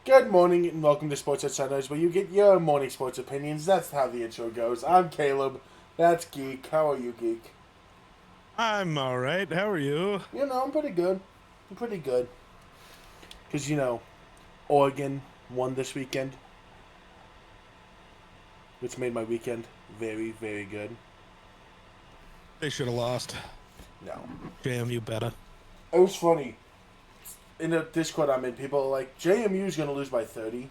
Good morning and welcome to Sports at Sunrise, where you get your morning sports opinions. That's how the intro goes. I'm Caleb. That's Geek. How are you, Geek? I'm all right. How are you? I'm pretty good. I'm pretty good. Because, Oregon won this weekend, which made my weekend very, very good. They should have lost. No. JMU better. It was funny. In the Discord I'm in, people are like, JMU's going to lose by 30.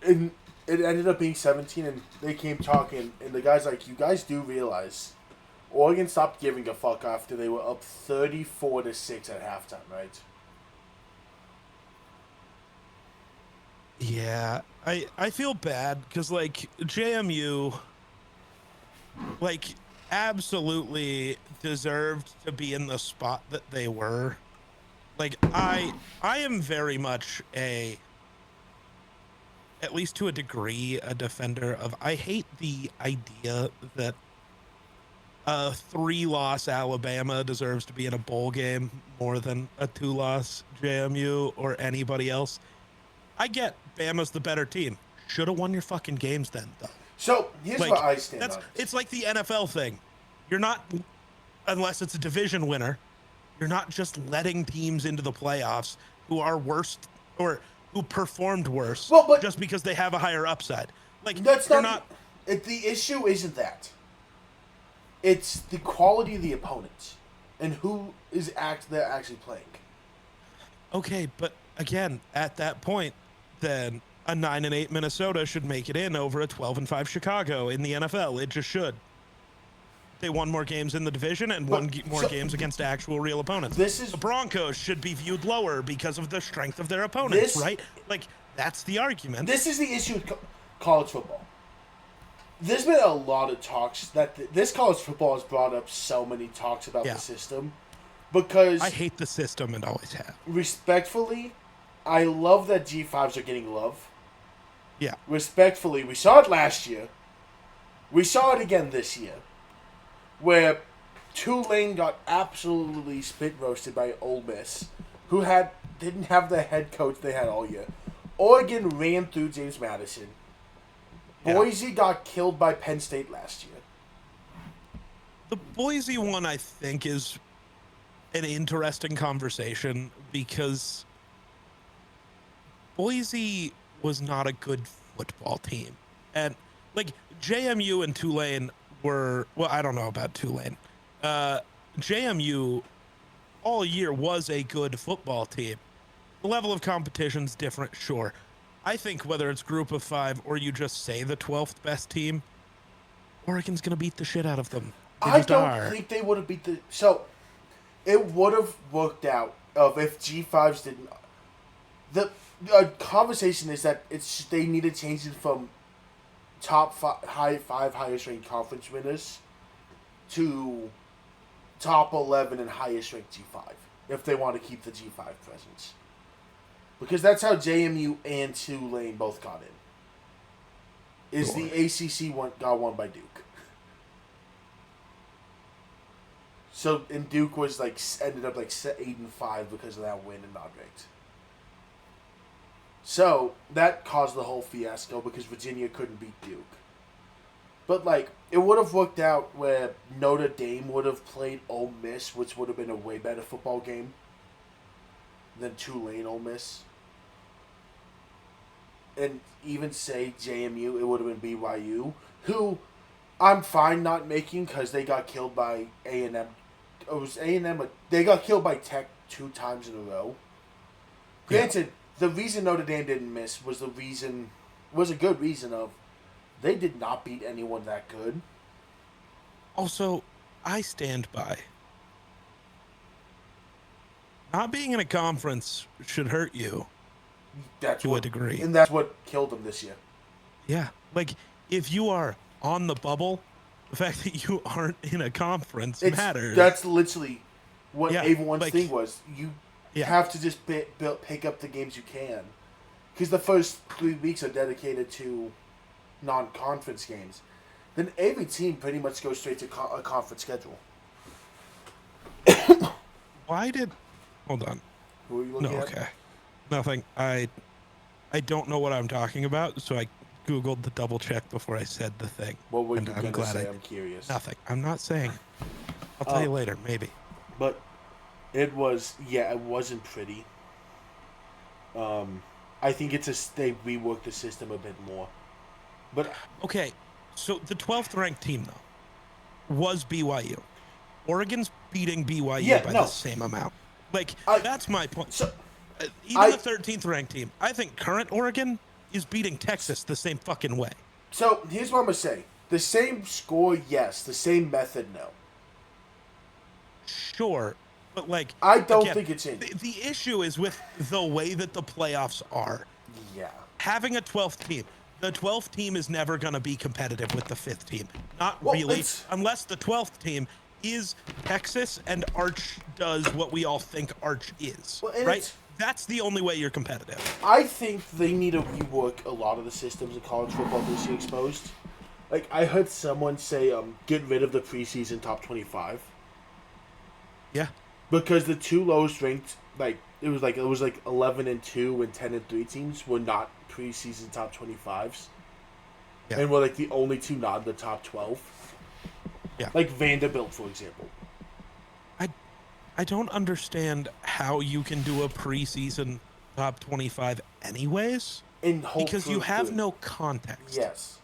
And it ended up being 17, and they came talking, and the guy's like, you guys do realize Oregon stopped giving a fuck after they were up 34-6 at halftime, right? Yeah, I feel bad because JMU absolutely deserved to be in the spot that they were. I am very much at least to a degree, a defender of. I hate the idea that a 3-loss Alabama deserves to be in a bowl game more than a 2-loss JMU or anybody else. I get Bama's the better team. Should have won your fucking games then, though. So, here's what I stand on. It's like the NFL thing. You're not, unless it's a division winner, you're not just letting teams into the playoffs who are worse or who performed worse just because they have a higher upside. That's not the issue isn't that. It's the quality of the opponents and who is they're actually playing. Okay, but again, at that point, then a 9-8 Minnesota should make it in over a 12-5 Chicago in the NFL. It just should. They won more games in the division and won more games against actual real opponents. The Broncos should be viewed lower because of the strength of their opponents, right? That's the argument. This is the issue with college football. There's been a lot of talks that this college football has brought up so many talks about the system because I hate the system and always have. Respectfully, I love that G5s are getting love. Yeah. Respectfully, we saw it last year. We saw it again this year, where Tulane got absolutely spit roasted by Ole Miss, who didn't have the head coach they had all year. Oregon ran through James Madison. Boise got killed by Penn State last year. The Boise one, I think, is an interesting conversation because Boise was not a good football team. And, JMU and Tulane were, well, I don't know about Tulane. JMU all year was a good football team. The level of competition's different, sure. I think whether it's group of 5 or you just say the 12th best team, Oregon's going to beat the shit out of them. I don't think they would have beat the... So, it would have worked out if G5s didn't... The conversation is that they need to change it from top 5 highest ranked conference winners to top 11 and highest ranked G5 if they want to keep the G5 presence. Because that's how JMU and Tulane both got in. The ACC got won by Duke. So, and Duke was ended up 8-5 because of that win and not ranked. So, that caused the whole fiasco because Virginia couldn't beat Duke. But, it would have worked out where Notre Dame would have played Ole Miss, which would have been a way better football game than Tulane Ole Miss. And even say JMU, it would have been BYU, who I'm fine not making because they got killed by A&M. It was A&M, they got killed by Tech 2 times in a row. Granted, the reason Notre Dame didn't miss was a good reason of they did not beat anyone that good. Also, I stand by. Not being in a conference should hurt you. To a degree. And that's what killed them this year. Yeah. If you are on the bubble, the fact that you aren't in a conference matters. That's literally what everyone's thing was. You have to just pick up the games you can. Because the first 3 weeks are dedicated to non-conference games. Then every team pretty much goes straight to a conference schedule. Hold on. Who are you looking at? Okay. Nothing. I don't know what I'm talking about, so I Googled to double check before I said the thing. What were And you I'm gonna glad say? I I'm did. curious. Nothing. I'm not saying it. I'll tell you later, maybe. But it wasn't pretty. I think they reworked the system a bit more. But Okay, so the 12th ranked team, though, was BYU. Oregon's beating BYU yeah, by the no, same amount. Like, I that's my point. so Even the I 13th ranked team, I think current Oregon is beating Texas the same fucking way. so here's what I'm gonna say: the same score, yes; the same method, no. Sure, but like, I don't again, think it's in. the issue is with the way that the playoffs are. Yeah. Having a 12th team, the 12th team is never going to be competitive with the 5th team. Not Well, really, it's unless the 12th team is Texas and Arch does what we all think Arch is, well, and right? it's. That's the only way you're competitive. I think they need to rework a lot of the systems in college football this year exposed. Like I heard someone say, get rid of the preseason top 25 Yeah. because the two lowest ranked, like it was like 11-2 and 10-3 teams were not preseason top 25s, Yeah. and were like the only two not in the top 12. Yeah. Like Vanderbilt, for example. I don't understand how you can do a preseason top 25 anyways, And hope because for you have good. no context. Yes.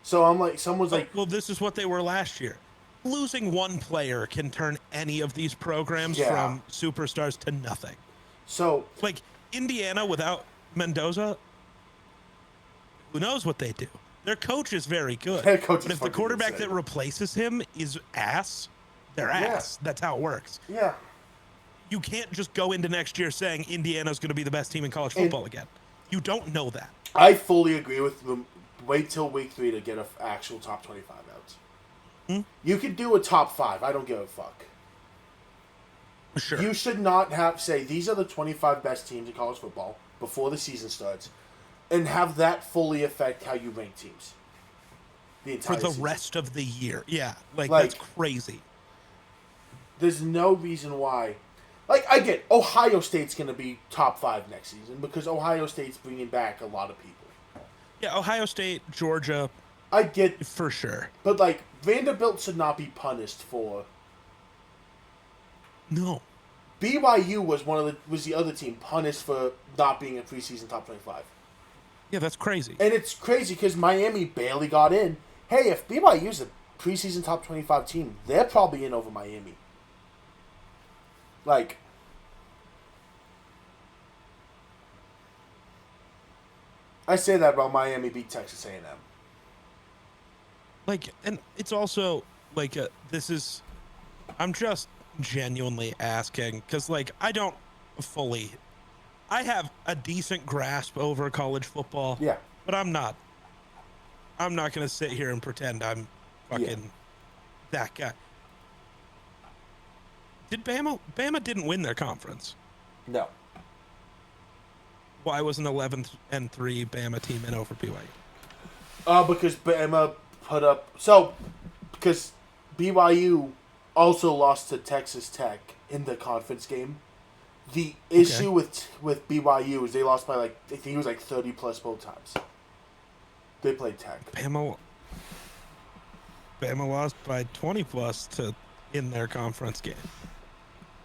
So I'm like, someone's Oh, like, well, this is what they were last year. Losing one player can turn any of these programs yeah. from superstars to nothing. So Like Indiana without Mendoza, who knows what they do? Their coach is very good. Head coach But is if the fucking quarterback insane. that replaces him is ass, they're Yeah. ass. That's how it works. yeah, You can't just go into next year saying Indiana's going to be the best team in college and football again. You don't know that. I fully agree with them. Wait till week 3 to get an actual top 25 out. Hmm? You could do a top 5. I don't give a fuck. Sure. You should not have say these are the 25 best teams in college football before the season starts, and have that fully affect how you rank teams. The For entire the season. rest of the year. Yeah. Like Like- that's crazy. There's no reason why. Like I get Ohio State's gonna be top 5 next season because Ohio State's bringing back a lot of people. Yeah, Ohio State, Georgia, I get, for sure. but like Vanderbilt should not be punished for. No. BYU was the other team punished for not being a preseason top 25. Yeah, that's crazy. And it's crazy because Miami barely got in. Hey, if BYU's a preseason top 25 team, they're probably in over Miami. Like, I say that about Miami beat Texas A&M. Like, and it's also like this is. I'm just genuinely asking because, like, I don't fully. I have a decent grasp over college football. Yeah. But I'm not going to sit here and pretend I'm fucking that guy. Did Bama didn't win their conference. No. Why was an 11-3 Bama team in over BYU? Because Bama because BYU also lost to Texas Tech in the conference game. The issue with BYU is they lost by like, I think it was like 30 plus both times. They played Tech. Bama lost by 20 plus in their conference game.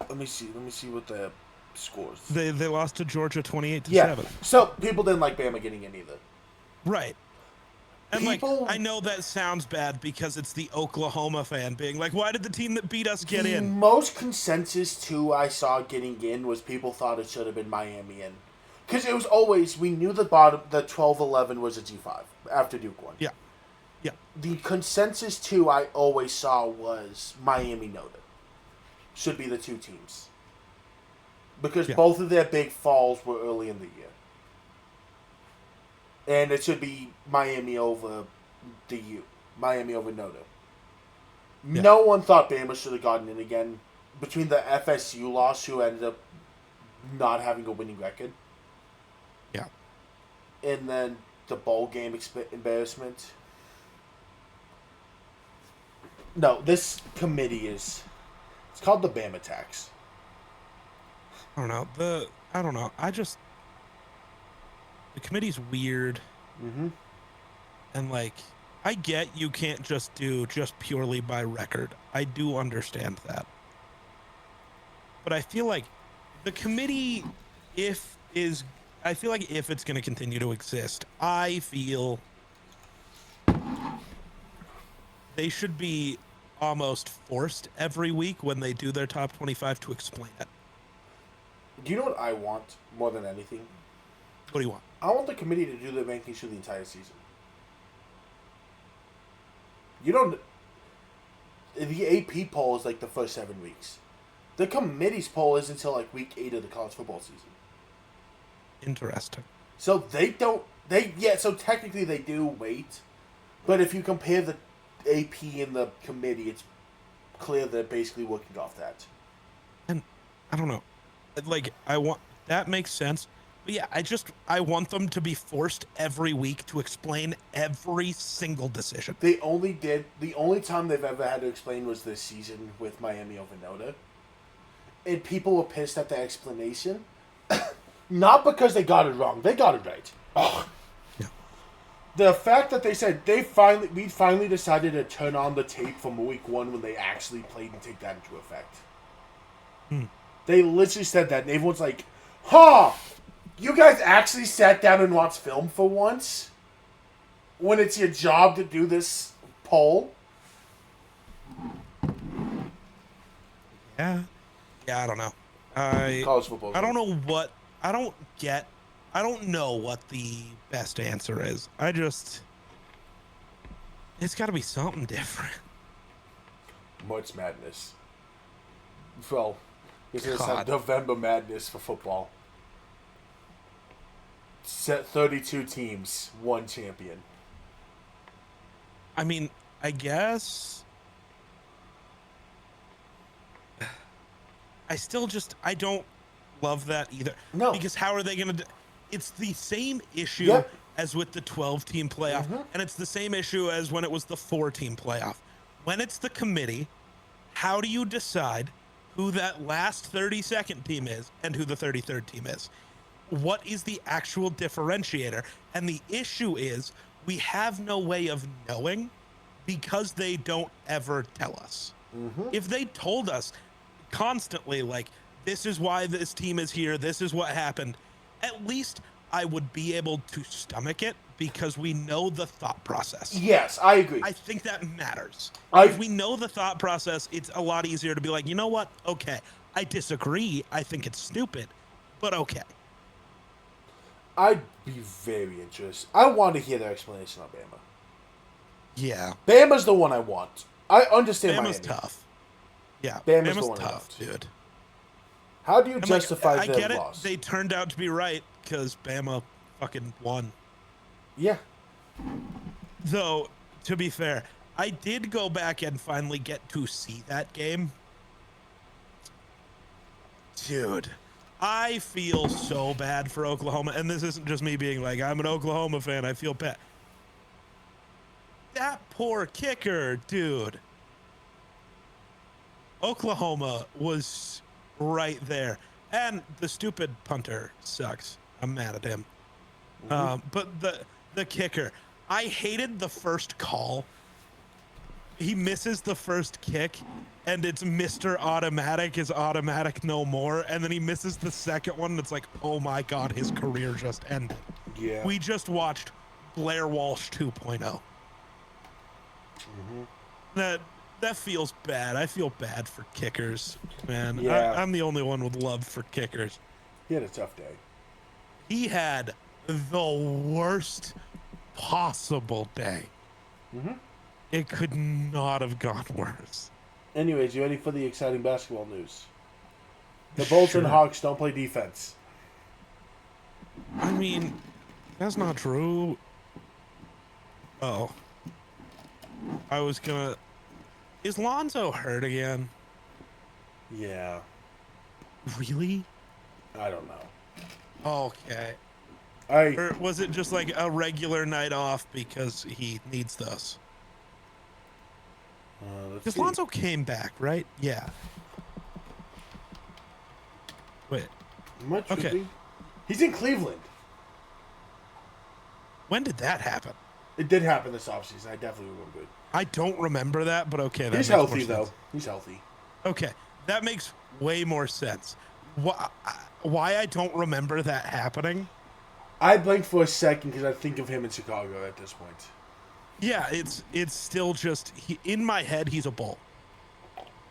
Let me see what the scores. They lost to Georgia 28-7. Yeah. So people didn't like Bama getting in either. Right. And People- like, I know that sounds bad because it's the Oklahoma fan being like, why did the team that beat us get The in? most consensus too I saw getting in was people thought it should have been Miami in. Because it was always, we knew the 12-11 was a G5 after Duke won. Yeah. Yeah. The consensus too I always saw was Miami Notre. Should be the two teams. Because both of their big falls were early in the year. And it should be Miami over the U. Miami over Notre. Yeah. No one thought Bama should have gotten in again. Between the FSU loss, who ended up not having a winning record. Yeah. And then the bowl game embarrassment. No, this committee is... It's called the Bama tax. I don't know. I the committee's weird, Mm-hmm. and like I get you can't just do just purely by record. I do understand that. But I feel like the committee, if is, I feel like if it's going to continue to exist, I feel they should be almost forced every week when they do their top 25 to explain it. Do you know what I want more than anything? What do you want? I want the committee to do the rankings for the entire season. You don't. The AP poll is like the first 7 weeks. The committee's poll is until like week 8 of the college football season. Interesting. So they don't. So technically they do wait, but if you compare the AP and the committee, it's clear they're basically working off that. And I don't know. Like that makes sense. But yeah, I want them to be forced every week to explain every single decision. The only time they've ever had to explain was this season with Miami over Notre. And people were pissed at the explanation. Not because they got it wrong. They got it right. Ugh. Yeah. The fact that they said we finally decided to turn on the tape from week 1 when they actually played and take that into effect. They literally said that, and everyone's like, huh! You guys actually sat down and watched film for once? When it's your job to do this poll? Yeah, I don't know. College football. I don't know what the best answer is. It's got to be something different. March Madness. Well, this is God. November Madness for football. Set 32 teams, 1 champion. I mean, I guess I don't love that either. No. Because how are they going to it's the same issue as with the 12-team playoff, and it's the same issue as when it was the 4-team playoff. When it's the committee, how do you decide who that last 32nd team is and who the 33rd team is? What is the actual differentiator? And the issue is we have no way of knowing because they don't ever tell us. If they told us constantly, like, this is why this team is here, this is what happened, at least I would be able to stomach it because we know the thought process. Yes, I agree. I think that matters. If we know the thought process, it's a lot easier to be like, you know what? Okay, I disagree. I think it's stupid, but okay. I'd be very interested. I want to hear their explanation on Bama. Yeah. Bama's the one I want. I understand Bama's Miami. tough. Yeah, Bama's the one tough, I want. dude. How do you justify I their get it. loss? They turned out to be right because Bama fucking won. Yeah. Though, to be fair, I did go back and finally get to see that game. Dude, I feel so bad for Oklahoma. And this isn't just me being like, I'm an Oklahoma fan. I feel bad. That poor kicker, dude. Oklahoma was right there. And the stupid punter sucks. I'm mad at him. But the kicker, I hated the first call. He misses the first kick, and it's Mr. Automatic is automatic no more. And then he misses the second one, and it's like, oh my God, his career just ended. Yeah. We just watched Blair Walsh 2.0. That feels bad. I feel bad for kickers, man. Yeah. I'm the only one with love for kickers. He had a tough day. He had the worst possible day. It could not have gone worse. Anyways, you ready for the exciting basketball news? The Bolton Hawks don't play defense. I mean, that's not true. Oh. I was gonna... Is Lonzo hurt again? Yeah. Really? I don't know. Okay. Or was it just like a regular night off because he needs those? Because Lonzo came back, right? Yeah. Wait. Okay. He's in Cleveland. When did that happen? It did happen this offseason. I definitely remember it. I don't remember that, but okay, that He's makes more healthy, sense. though. He's healthy. Okay, that makes way more sense. Why I don't remember that happening? I blinked for a second because I think of him in Chicago at this point. Yeah, it's still just in my head. He's a Bull,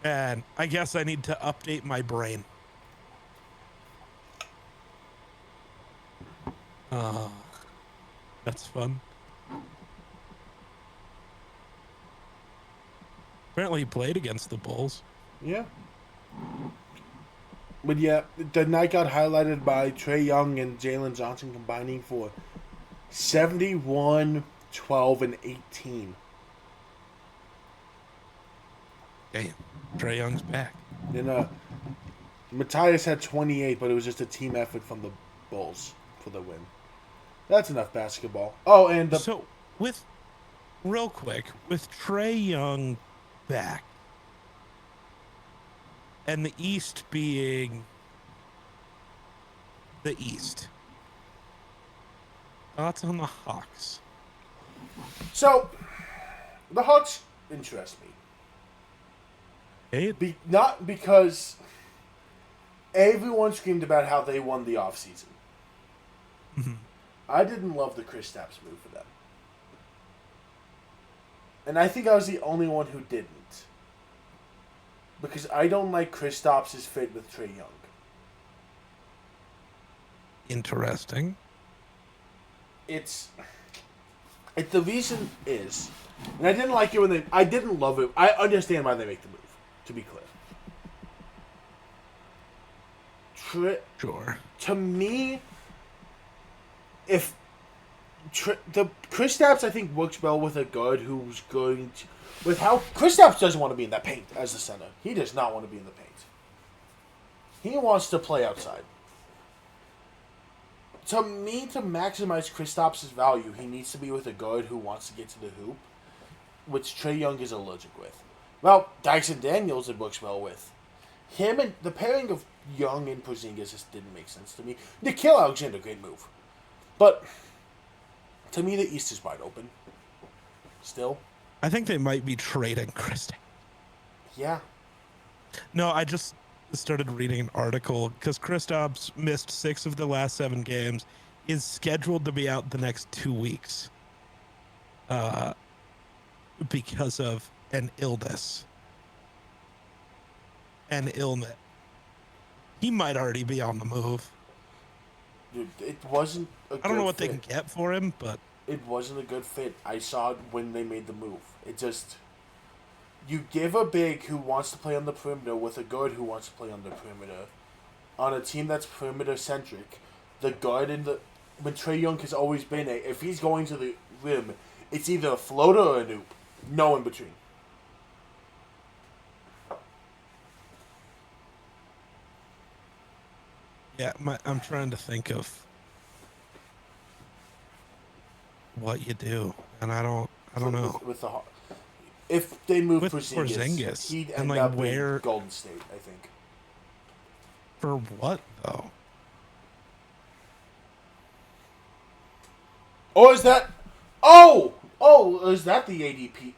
and I guess I need to update my brain. That's fun. Apparently, he played against the Bulls. Yeah. But yeah, the night got highlighted by Trae Young and Jalen Johnson combining for 71, 12, and 18. Damn, Trae Young's back. And Matthias had 28, but it was just a team effort from the Bulls for the win. That's enough basketball. Oh, and so real quick, with Trae Young back and the East being the East, thoughts on the Hawks? So, the Hawks interest me. Hey, Not because everyone screamed about how they won the offseason. I didn't love the Kristaps move for them. And I think I was the only one who didn't. Because I don't like Kristaps' fit with Trae Young. interesting. The reason is, and I didn't like it when I didn't love it. I understand why they make the move, to be clear. Sure. To me, if the Kristaps, I think, works well with a guard who's going to, with how Kristaps doesn't want to be in that paint as the center. He does not want to be in the paint. He wants to play outside. To me, to maximize Kristaps' value, he needs to be with a guard who wants to get to the hoop, which Trae Young is allergic with. Well, Dyson Daniels it works well with. Him and the pairing of Young and Porzingis just didn't make sense to me. Nickeil Alexander, great move. But to me, the East is wide open. Still. I think they might be trading Kristaps. Yeah. No, I just started reading an article because Kristaps missed 6 of the last 7 games, is scheduled to be out the next 2 weeks because of an illness. An ailment. He might already be on the move. Dude, it wasn't a good I don't know what fit. they can get for him, but It wasn't a good fit. I saw it when they made the move. It just... You give a big who wants to play on the perimeter with a guard who wants to play on the perimeter on a team that's perimeter-centric. The guard in the... When Trae Young has always been if he's going to the rim, it's either a floater or a noob. No in between. yeah, I'm trying to think of what you do, and I don't know. With the if they move With Porzingis, he'd and, end like, up where- in Golden State, I think. For what though? Or is that... Oh, is that the ADP,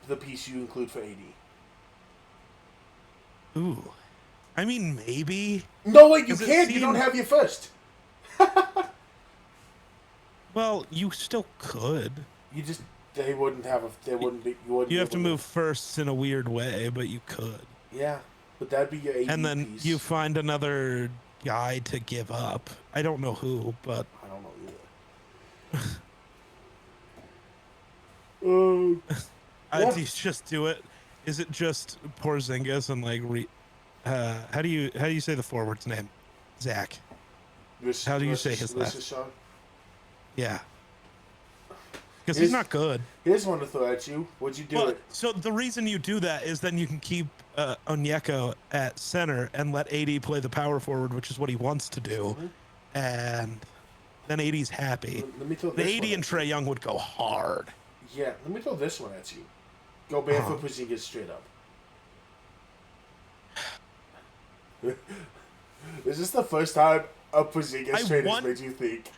the piece you include for AD? Ooh, I mean maybe. No, wait, you 'Cause it can't. You don't seemed- have your first. Well, you still could. You just... They wouldn't have a... They wouldn't be... You, wouldn't You be have to able move firsts in a weird way, but you could. Yeah, but that'd be your AD And then piece. you find another guy to give up. I don't know who, but I don't know either. Yeah. do you just do it? Is it just Porzingis and like how do you say the forward's name? Zach. How do you say his last? Yeah. Because he's not good. Here's one to throw at you. Would you do Well, it? so the reason you do that is then you can keep Onyeko at center and let AD play the power forward, which is what he wants to do, and then AD's happy. Let me throw The this AD one and at you. Trae Young would go hard. Yeah, let me throw this one at you. Go barefoot Porzingis straight up. Is this the first time a Porzingis trade has want- made you think?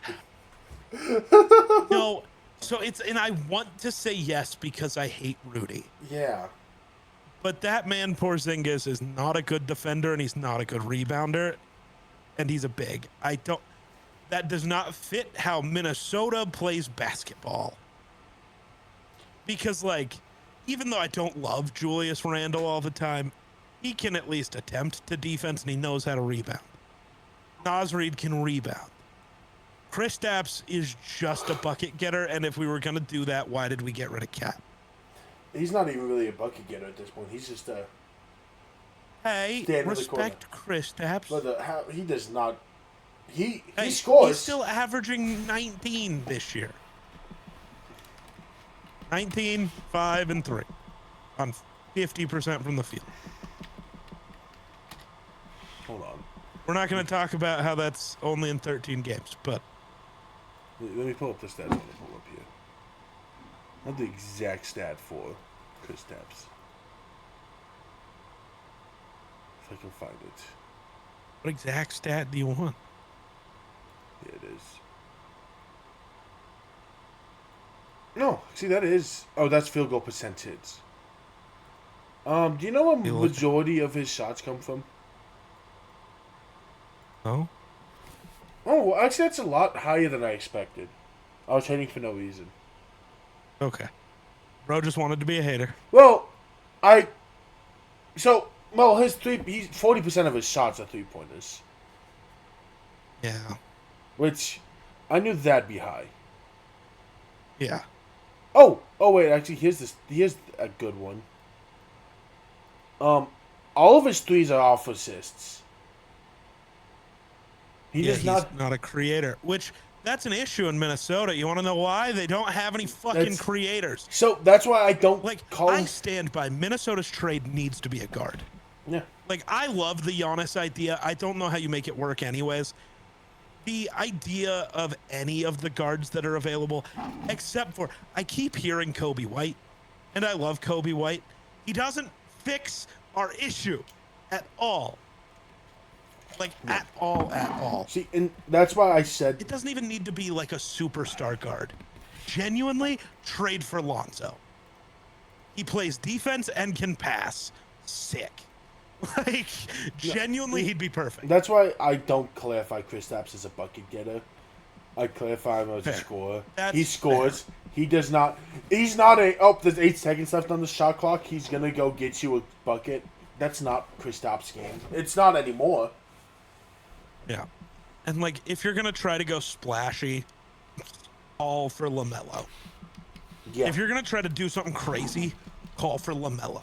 No, So and I want to say yes because I hate Rudy. Yeah. But that man Porzingis is not a good defender and he's not a good rebounder. And he's a big. That does not fit how Minnesota plays basketball. Because, like, even though I don't love Julius Randle all the time, he can at least attempt to defense and he knows how to rebound. Naz Reid can rebound. Kristaps is just a bucket getter, and if we were going to do that, why did we get rid of Cat? He's not even really a bucket getter at this point. He's just a... Hey, respect Kristaps. But he does not... He scores. He's still averaging 19 this year. 19, 5, and 3 on 50% from the field. Hold on. We're not going to talk about how that's only in 13 games, but... Let me pull up the stats on the pull up here. Not the exact stat for Kristaps. If I can find it. What exact stat do you want? Here it is. No, see that is... Oh, that's field goal percentage. Do you know what majority of his shots come from? No. Oh, well, actually, that's a lot higher than I expected. I was hating for no reason. Okay. Bro just wanted to be a hater. Well, he's 40% of his shots are 3-pointers. Yeah. Which, I knew that'd be high. Yeah. Oh, wait, actually, here's a good one. All of his threes are off assists. He's not a creator, which that's an issue in Minnesota. You want to know why? They don't have any fucking creators. So that's why I don't I stand by Minnesota's trade needs to be a guard. Yeah. Like, I love the Giannis idea. I don't know how you make it work anyways. The idea of any of the guards that are available, except for, I keep hearing Kobe White, and I love Kobe White. He doesn't fix our issue at all. At all. See, and that's why I said... It doesn't even need to be like a superstar guard. Genuinely, trade for Lonzo. He plays defense and can pass. Sick. Genuinely, he'd be perfect. That's why I don't clarify Kristaps as a bucket getter. I clarify him as a scorer. He scores. Fair. He does not... He's not a... Oh, there's 8 seconds left on the shot clock. He's going to go get you a bucket. That's not Kristaps' game. It's not anymore. Yeah. And, if you're going to try to go splashy, call for LaMelo. Yeah. If you're going to try to do something crazy, call for LaMelo.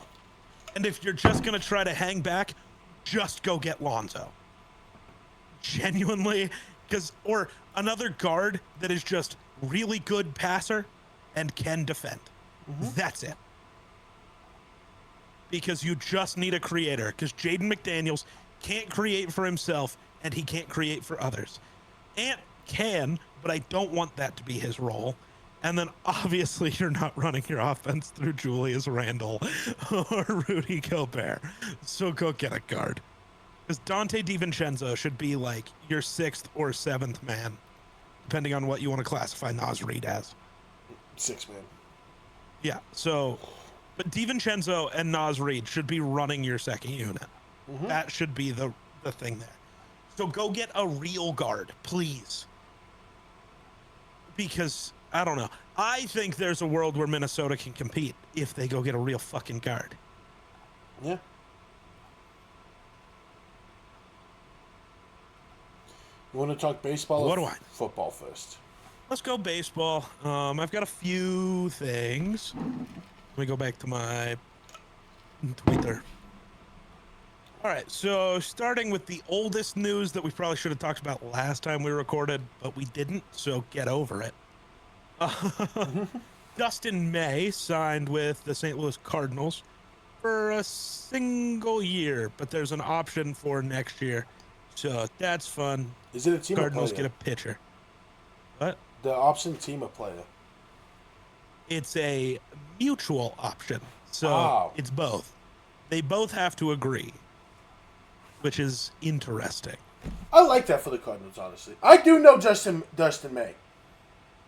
And if you're just going to try to hang back, just go get Lonzo. Genuinely. Or another guard that is just really good passer and can defend. Mm-hmm. That's it. Because you just need a creator. Because Jaden McDaniels can't create for himself, and he can't create for others. Ant can, but I don't want that to be his role. And then obviously you're not running your offense through Julius Randle or Rudy Gobert. So go get a guard. Because Dante DiVincenzo should be your 6th or 7th man, depending on what you want to classify Naz Reid as. 6th man. Yeah, but DiVincenzo and Naz Reid should be running your second unit. Mm-hmm. That should be the thing there. So go get a real guard, please. Because, I don't know. I think there's a world where Minnesota can compete if they go get a real fucking guard. Yeah. You want to talk baseball or football first? Let's go baseball. I've got a few things. Let me go back to my Twitter. All right, so starting with the oldest news that we probably should have talked about last time we recorded, but we didn't, so get over it. Dustin May signed with the St. Louis Cardinals for a single year, but there's an option for next year, so that's fun. Is it a team Cardinals or player? Get a pitcher. What? The option team or player? It's a mutual option, so It's both. They both have to agree, which is interesting. I like that for the Cardinals, honestly. I do know Dustin May.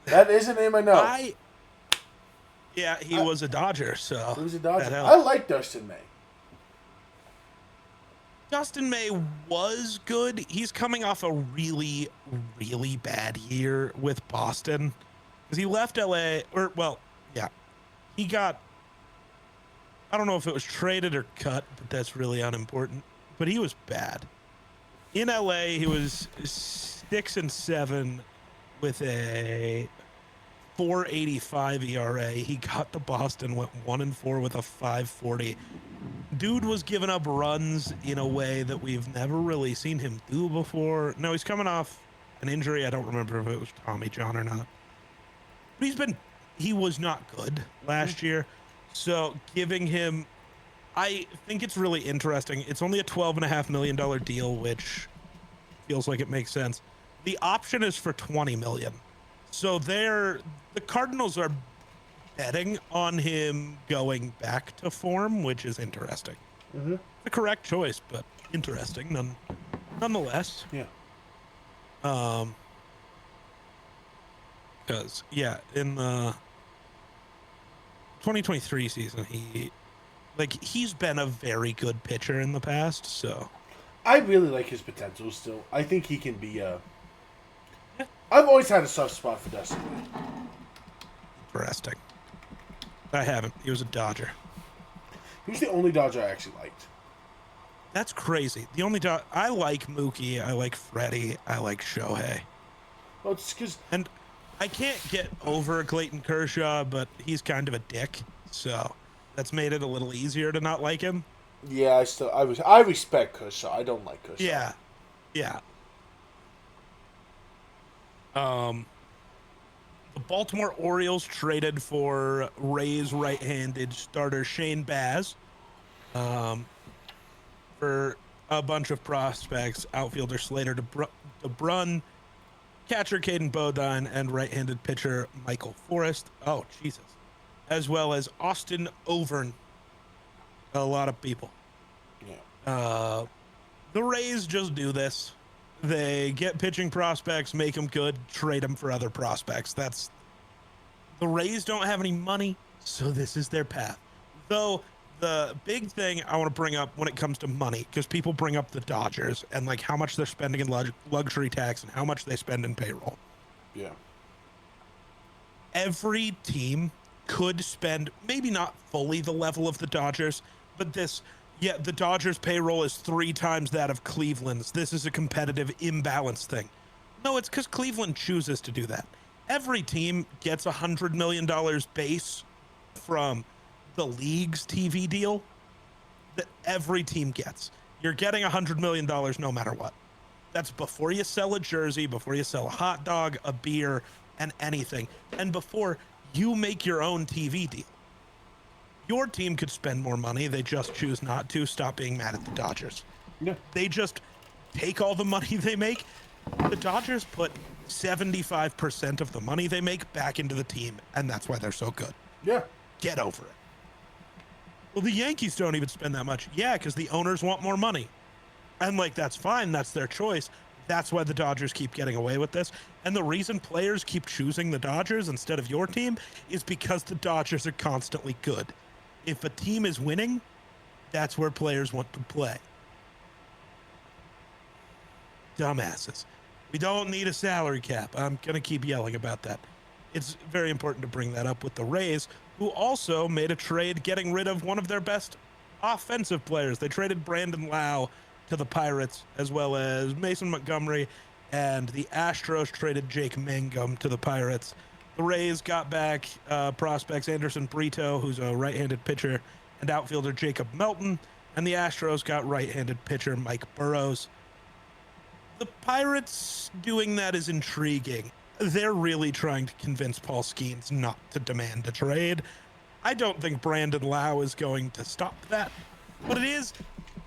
That is a name I know. Yeah, he was a Dodger, so He was a that Dodger. helped. I like Dustin May. Dustin May was good. He's coming off a really, really bad year with Boston because he left LA, yeah, he got, I don't know if it was traded or cut, but that's really unimportant. But he was bad. In LA, he was 6-7 with a 4.85 ERA. He got to Boston, went 1-4 with a 5.40. Dude was giving up runs in a way that we've never really seen him do before. No, he's coming off an injury. I don't remember if it was Tommy John or not. But he was not good last year. So giving him, I think it's really interesting. It's only a $12.5 million deal, which feels like it makes sense. The option is for $20 million. So the Cardinals are betting on him going back to form, which is interesting. Mm-hmm. The correct choice, but interesting nonetheless. Yeah. Because in the 2023 season, he's been a very good pitcher in the past. So I really like his potential still. I think he can be I've always had a soft spot for Dustin May. Interesting. I haven't. He was a Dodger. He was the only Dodger I actually liked. That's crazy. The only I like Mookie, I like Freddie, I like Shohei. Well, it's because... And I can't get over Clayton Kershaw, but he's kind of a dick, so that's made it a little easier to not like him. Yeah, I respect Kershaw. I don't like Kershaw. Yeah. Yeah. The Baltimore Orioles traded for Rays right-handed starter Shane Baz for a bunch of prospects, outfielder Slater DeBrun, catcher Caden Bodine, and right-handed pitcher Michael Forrest. Oh, Jesus. As well as Austin Overn. A lot of people. Yeah. The Rays just do this. They get pitching prospects, make them good, trade them for other prospects. The Rays don't have any money, so this is their path. Though the big thing I want to bring up when it comes to money, because people bring up the Dodgers and like how much they're spending in luxury tax and how much they spend in payroll. Yeah. Every team could spend maybe not fully the level of the Dodgers, but the Dodgers payroll is 3 times that of Cleveland's. This is a competitive imbalance thing. No, it's because Cleveland chooses to do that. Every team gets $100 million base from the league's TV deal that every team gets. You're getting $100 million no matter what. That's before you sell a jersey, before you sell a hot dog, a beer, and anything. And before you make your own TV deal. Your team could spend more money. They just choose not to. Stop being mad at the Dodgers. Yeah. They just take all the money they make. The Dodgers put 75% of the money they make back into the team, and that's why they're so good. Yeah. Get over it. Well, the Yankees don't even spend that much. Yeah, because the owners want more money. And, that's fine. That's their choice. That's why the Dodgers keep getting away with this. And the reason players keep choosing the Dodgers instead of your team is because the Dodgers are constantly good. If a team is winning, that's where players want to play. Dumbasses. We don't need a salary cap. I'm going to keep yelling about that. It's very important to bring that up with the Rays, who also made a trade getting rid of one of their best offensive players. They traded Brandon Lau to the Pirates, as well as Mason Montgomery, and the Astros traded Jake Mangum to the Pirates. The Rays got back prospects Anderson Brito, who's a right-handed pitcher, and outfielder Jacob Melton, and the Astros got right-handed pitcher Mike Burrows. The Pirates doing that is intriguing. They're really trying to convince Paul Skeens not to demand a trade. I don't think Brandon Lau is going to stop that, but it is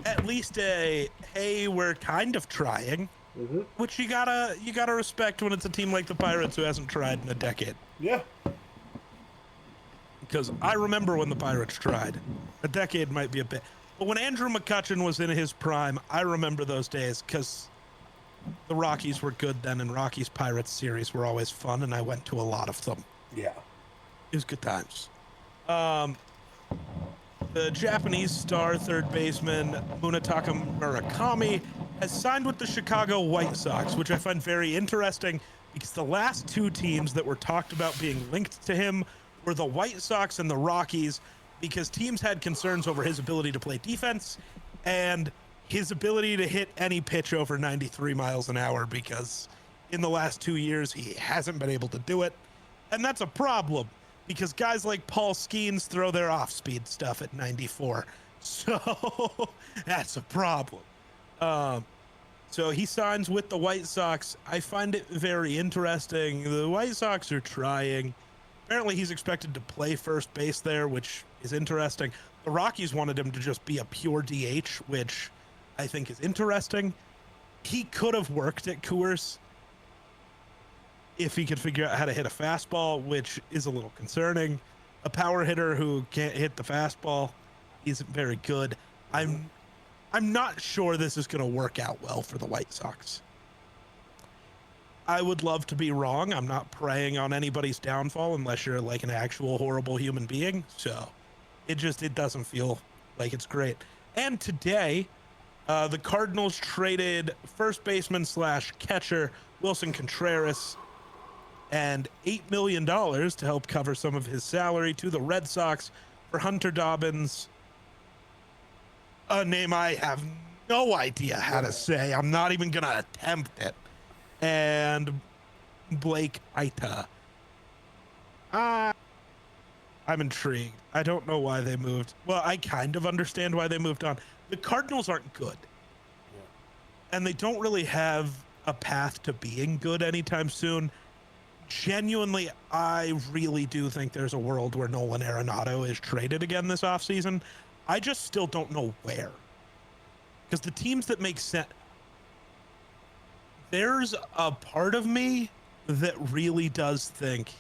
at least hey, we're kind of trying. Mm-hmm. Which you gotta respect when it's a team like the Pirates who hasn't tried in a decade. Yeah. Because I remember when the Pirates tried. A decade might be a bit. But when Andrew McCutchen was in his prime, I remember those days because the Rockies were good then, and Rockies-Pirates series were always fun, and I went to a lot of them. Yeah. It was good times. Um, the Japanese star third baseman Munetaka Murakami has signed with the Chicago White Sox, which I find very interesting because the last two teams that were talked about being linked to him were the White Sox and the Rockies, because teams had concerns over his ability to play defense and his ability to hit any pitch over 93 miles an hour, because in the last 2 years he hasn't been able to do it. And that's a problem, because guys like Paul Skeens throw their off-speed stuff at 94. So that's a problem. So he signs with the White Sox. I find it very interesting. The White Sox are trying. Apparently he's expected to play first base there, which is interesting. The Rockies wanted him to just be a pure DH, which I think is interesting. He could have worked at Coors if he could figure out how to hit a fastball, which is a little concerning. A power hitter who can't hit the fastball isn't very good. I'm not sure this is going to work out well for the White Sox. I would love to be wrong. I'm not preying on anybody's downfall unless you're like an actual horrible human being. So it doesn't feel like it's great. And today, the Cardinals traded first baseman / catcher Wilson Contreras and $8 million to help cover some of his salary to the Red Sox for Hunter Dobbins, a name I have no idea how to say. I'm not even going to attempt it. And Blake Ita. I'm intrigued. I don't know why they moved. Well, I kind of understand why they moved on. The Cardinals aren't good. And they don't really have a path to being good anytime soon. Genuinely, I really do think there's a world where Nolan Arenado is traded again this offseason. I just still don't know where. Because the teams that make sense... There's a part of me that really does think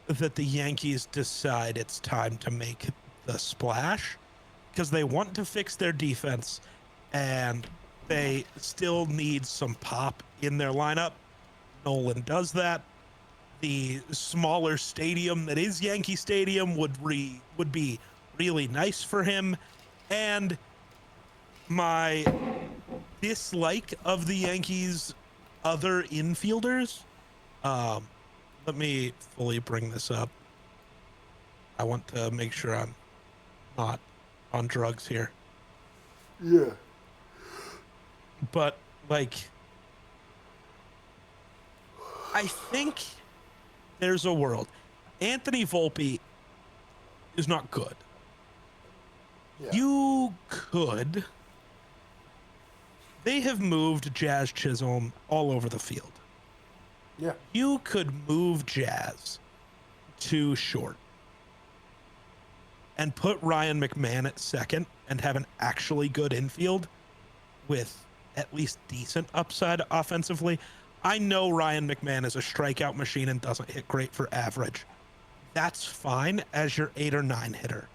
that the Yankees decide it's time to make the splash, because they want to fix their defense and they still need some pop in their lineup. Nolan does that. The smaller stadium that is Yankee Stadium would be really nice for him. And my dislike of the Yankees' other infielders, let me fully bring this up. I want to make sure I'm not on drugs here. Yeah. But, like, I think there's a world. Anthony Volpe is not good. Yeah. You could... They have moved Jazz Chisholm all over the field. Yeah. You could move Jazz to short and put Ryan McMahon at second and have an actually good infield with at least decent upside offensively. I know Ryan McMahon is a strikeout machine and doesn't hit great for average. That's fine as your 8 or 9 hitter.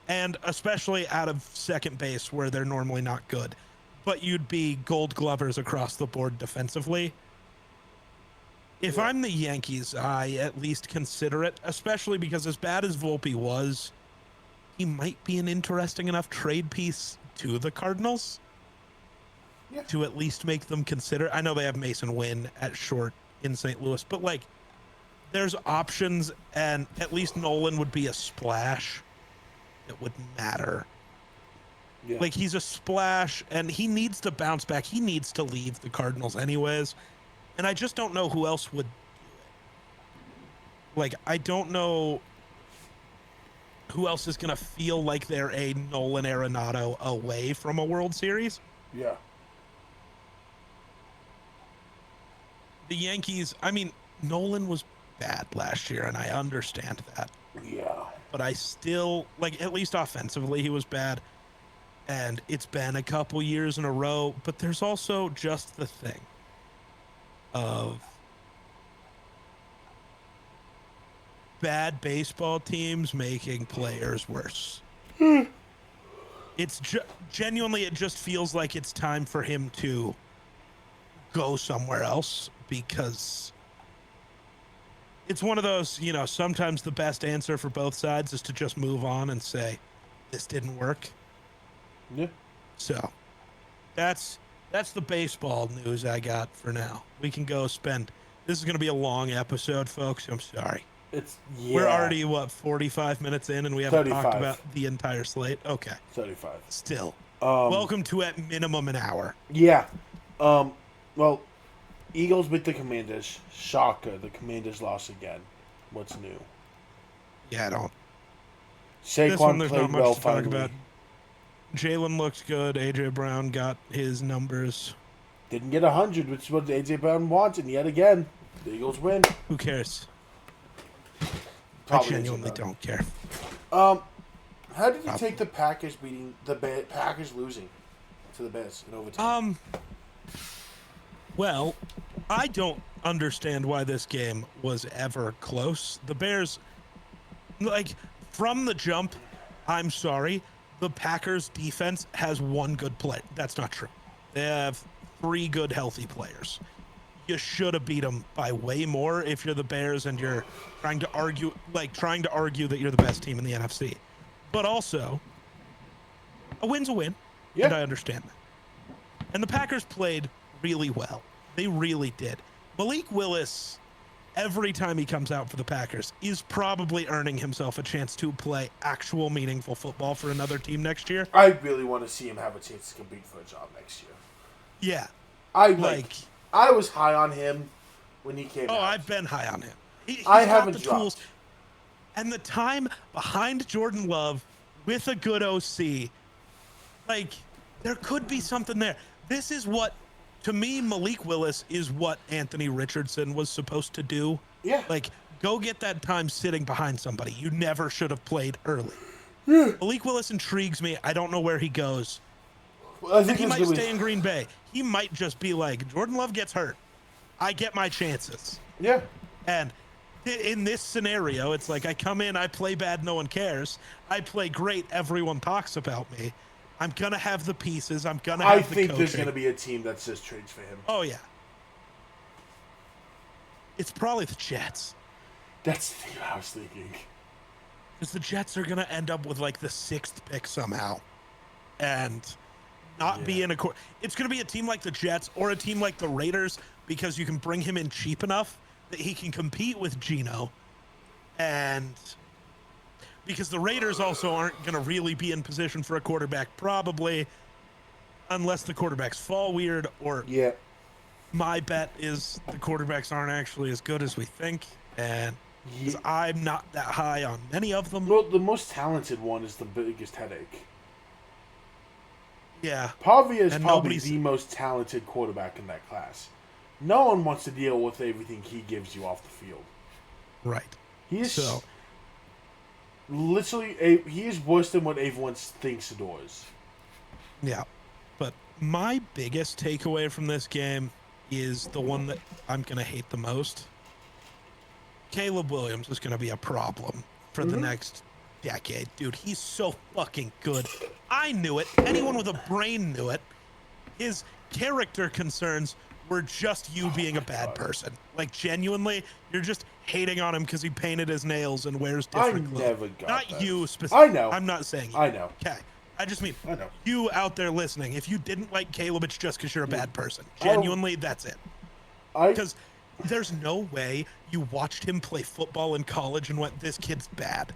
And especially out of second base where they're normally not good. But you'd be gold glovers across the board defensively. If I'm the Yankees, I at least consider it, especially because as bad as Volpe was, he might be an interesting enough trade piece to the Cardinals to at least make them consider. I know they have Mason Wynn at short in St. Louis, but like there's options, and at least Nolan would be a splash that would matter. Yeah. Like he's a splash and he needs to bounce back. He needs to leave the Cardinals anyways. And I just don't know who else would do it. Like, I don't know who else is going to feel like they're a Nolan Arenado away from a World Series. Yeah. The Yankees, I mean, Nolan was bad last year, and I understand that. Yeah. But I still, like, at least offensively, he was bad. And it's been a couple years in a row, but there's also just the thing of bad baseball teams making players worse. It's genuinely, it just feels like it's time for him to go somewhere else, because it's one of those, sometimes the best answer for both sides is to just move on and say, this didn't work. Yeah. So that's the baseball news I got for now. We can go spend. This is going to be a long episode, folks. I'm sorry. We're already 45 minutes in, and we haven't 35. talked about the entire slate. Okay. 35. Still. Welcome to at minimum an hour. Yeah. Well, Eagles beat the Commanders. Shocker. The Commanders lost again. What's new? Yeah, I don't. Saquon one, there's played not much well to talk finally. about. Jalen looks good. A.J. Brown got his numbers. Didn't get 100, which is what A.J. Brown wants, and yet again, the Eagles win. Who cares? Probably I genuinely don't care. How did you take the Packers beating the Packers losing to the Bears in overtime? Well, I don't understand why this game was ever close. The Bears, from the jump, I'm sorry, the Packers defense has one good player. That's not true. They have 3 good, healthy players. You should have beat them by way more if you're the Bears and you're trying to argue that you're the best team in the NFC. But also, a win's a win, and I understand that. And the Packers played really well. They really did. Malik Willis, every time he comes out for the Packers, is probably earning himself a chance to play actual meaningful football for another team next year. I really want to see him have a chance to compete for a job next year. Yeah. I was high on him when he came out. Oh, I've been high on him. He's I got haven't the dropped. tools and the time behind Jordan Love with a good OC. There could be something there. This is what, to me, Malik Willis is what Anthony Richardson was supposed to do. Yeah. Go get that time sitting behind somebody. You never should have played early. Malik Willis intrigues me. I don't know where he goes. Well, I think he might stay in Green Bay. He might just be like, Jordan Love gets hurt. I get my chances. Yeah. And in this scenario, it's like I come in, I play bad, no one cares. I play great, everyone talks about me. I'm going to have the pieces. I'm going to have the coaching. I think there's going to be a team that says trades for him. Oh, yeah. It's probably the Jets. That's the thing I was thinking. Because the Jets are going to end up with the 6th pick somehow. And not be in a court. It's going to be a team like the Jets or a team like the Raiders because you can bring him in cheap enough that he can compete with Geno. And because the Raiders also aren't going to really be in position for a quarterback probably unless the quarterbacks fall weird or my bet is the quarterbacks aren't actually as good as we think. And I'm not that high on many of them. Well, the most talented one is the biggest headache. Yeah. Pavia is probably the most talented quarterback in that class. No one wants to deal with everything he gives you off the field. Right. He's literally he is worse than what everyone thinks adores. Yeah. But my biggest takeaway from this game is the one that I'm going to hate the most. Caleb Williams is going to be a problem for the next decade. Dude, he's so fucking good. I knew it. Anyone with a brain knew it. His character concerns were just you being a bad person. Genuinely, you're just hating on him because he painted his nails and wears different clothes. Never got Not that. you specifically. I know. I'm not saying you. I know. Okay. I just mean I know. You out there listening. If you didn't like Caleb, it's just because you're a bad person. Genuinely, that's it. Because there's no way you watched him play football in college and went, this kid's bad.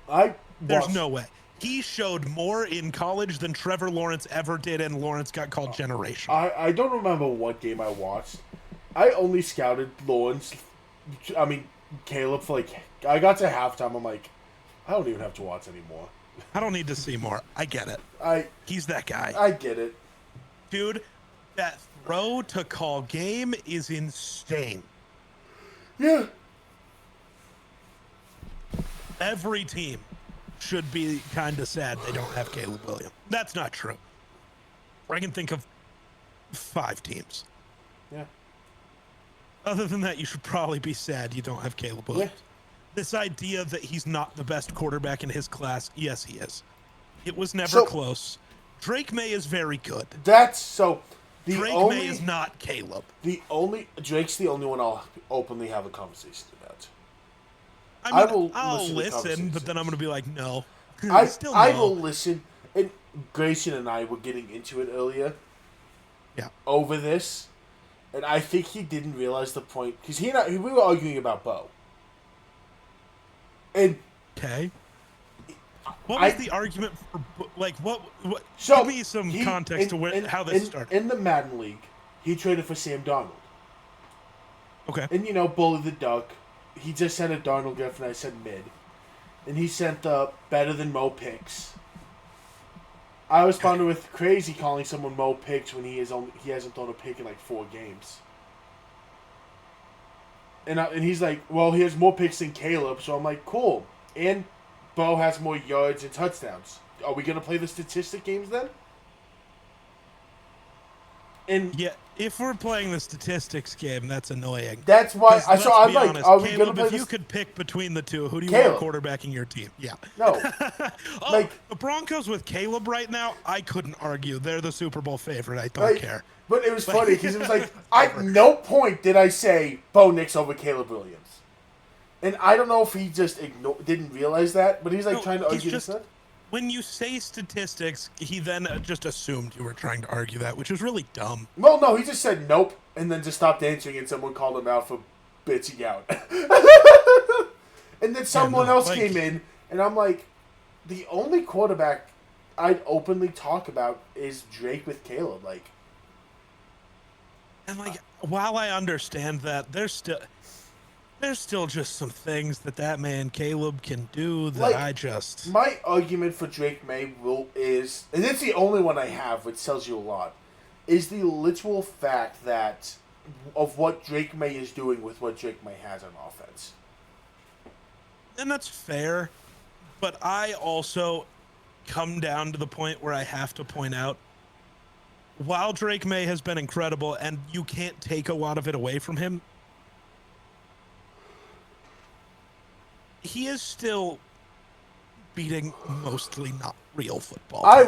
There's no way. He showed more in college than Trevor Lawrence ever did, and Lawrence got called generational. I don't remember what game I watched. I only scouted Caleb for I got to halftime. I'm like, I don't even have to watch anymore. I don't need to see more. I get it. He's that guy. I get it. Dude, that throw to call game is insane. Yeah. Every team should be kind of sad they don't have Caleb Williams. That's not true. I can think of 5 teams. Yeah. Other than that, you should probably be sad you don't have Caleb Williams. Yeah. This idea that he's not the best quarterback in his class, yes, he is. It was never close. Drake May is very good. Drake May is not Caleb. Drake's the only one I'll openly have a conversation about. I mean, will I'll listen to listen, but then I'm conversations. gonna be like, no. I Still I no. will listen. And Grayson and I were getting into it earlier Yeah. over this, and I think he didn't realize the point because we were arguing about Bo, and Okay. What was I the argument for like what? so Give me some he context to how this started. in the Madden League, he traded for Sam Darnold, Okay. and Bully the Duck, he just sent a Darnold gift, and I said mid, and he sent better than Mo picks. I responded with crazy calling someone Mo picks when he hasn't thrown a pick in like 4 games. And he's like, well, he has more picks than Caleb, so I'm like, cool. And Bo has more yards and touchdowns. Are we gonna play the statistic games then? And Yeah, if we're playing the statistics game, that's annoying. that's why. Let's I'm be like, honest, are we Caleb, gonna play if this? you could pick between the two, who do you Caleb. want quarterbacking your team? Yeah. No. Oh, Like- the Broncos with Caleb right now, I couldn't argue. They're the Super Bowl favorite. I don't Like, care. But it was funny because it was like, at no point did I say Bo Nix over Caleb Williams. And I don't know if he just didn't realize that, but he's like trying to argue this. When you say statistics, he then just assumed you were trying to argue that, which is really dumb. Well, no, he just said nope, and then just stopped answering, and someone called him out for bitching out. And then someone else came in, and I'm like, the only quarterback I'd openly talk about is Drake with Caleb. Like, and like, while I understand that, there's still just some things that man Caleb can do that like, my argument for Drake May is, and it's the only one I have, which tells you a lot, is the literal fact that of what Drake May is doing with what Drake May has on offense. And that's fair, but I also come down to the point where I have to point out, while Drake May has been incredible and you can't take a lot of it away from him, he is still beating mostly not real football. I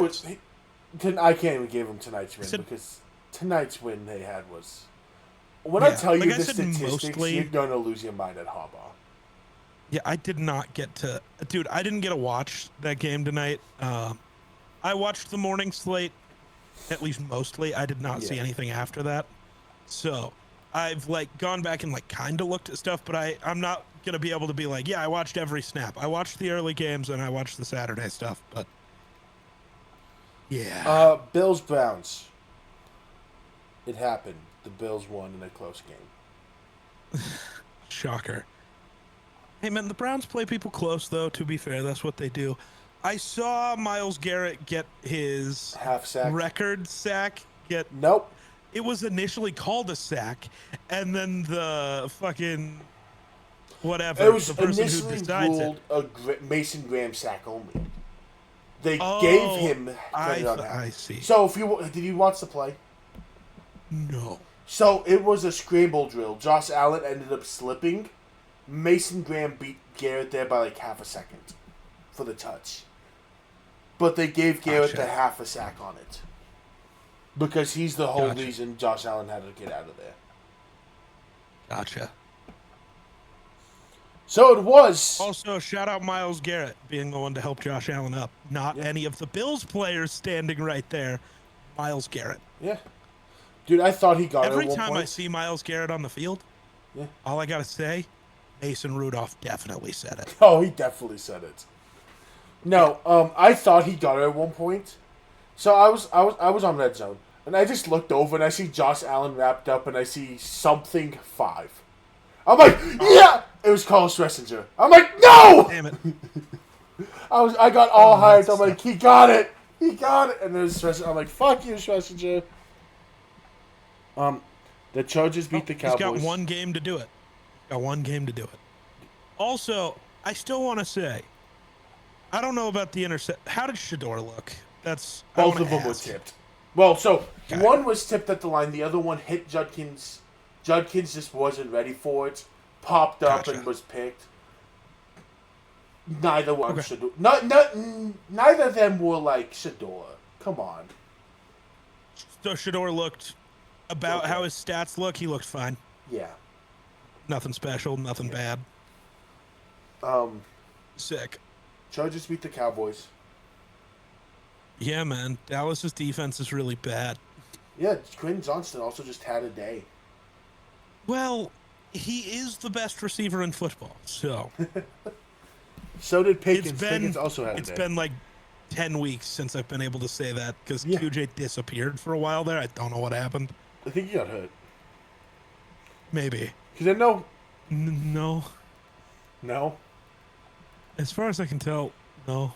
can't even give him tonight's win because tonight's win they had was. When I tell you the statistics, you're gonna lose your mind at Harbaugh. Yeah, I did not get to, dude. I didn't get to watch that game tonight. I watched the morning slate, at least mostly. I did not see anything after that, so I've like gone back and like kind of looked at stuff, but I'm not gonna be able to be like, yeah, I watched every snap. I watched the early games and I watched the Saturday stuff, but yeah. Bills Browns. It happened. The Bills won in a close game. Shocker. Hey man, the Browns play people close though. To be fair, that's what they do. I saw Myles Garrett get his half sack record sack. Nope. It was initially called a sack, and then the fucking whatever. It was the person initially who decides ruled a Mason Graham sack only. They Oh, gave him. I see. So did you watch the play? No. So it was a scramble drill. Josh Allen ended up slipping. Mason Graham beat Garrett there by like half a second for the touch. But they gave Garrett the half a sack on it. Because he's the whole reason Josh Allen had to get out of there. Gotcha. So it was. Also, shout out Myles Garrett being the one to help Josh Allen up. Not any of the Bills players standing right there. Myles Garrett. Yeah. Dude, I thought he got it Every at one time point. I see Myles Garrett on the field, all I got to say, Mason Rudolph definitely said it. Oh, he definitely said it. No, I thought he got it at one point. So I was on red zone, and I just looked over and I see Josh Allen wrapped up, and I see something 5. I'm like, yeah, it was Carl Schlesinger. I'm like, no. Damn it. I got all hyped. I'm like, he got it, and there's Schlesinger. I'm like, fuck you, Schlesinger. The Chargers beat the Cowboys. He's got one game to do it. Also, I still want to say, I don't know about the intercept. How did Shador look? Both of them were tipped. Well, so one was tipped at the line. The other one hit Judkins. Judkins just wasn't ready for it. Popped up and was picked. Neither one Shador. Neither of them were like Shador. Come on. So Shador looked about how his stats look. He looked fine. Yeah. Nothing special. Nothing bad. Sick. Chargers beat the Cowboys. Yeah, man. Dallas's defense is really bad. Yeah, Quinn Johnston also just had a day. Well, he is the best receiver in football, so So did Pickens. Pickens also had a day. It's been like 10 weeks since I've been able to say that because Yeah. QJ disappeared for a while there. I don't know what happened. I think he got hurt. Maybe. Because I know. No. No? As far as I can tell, no.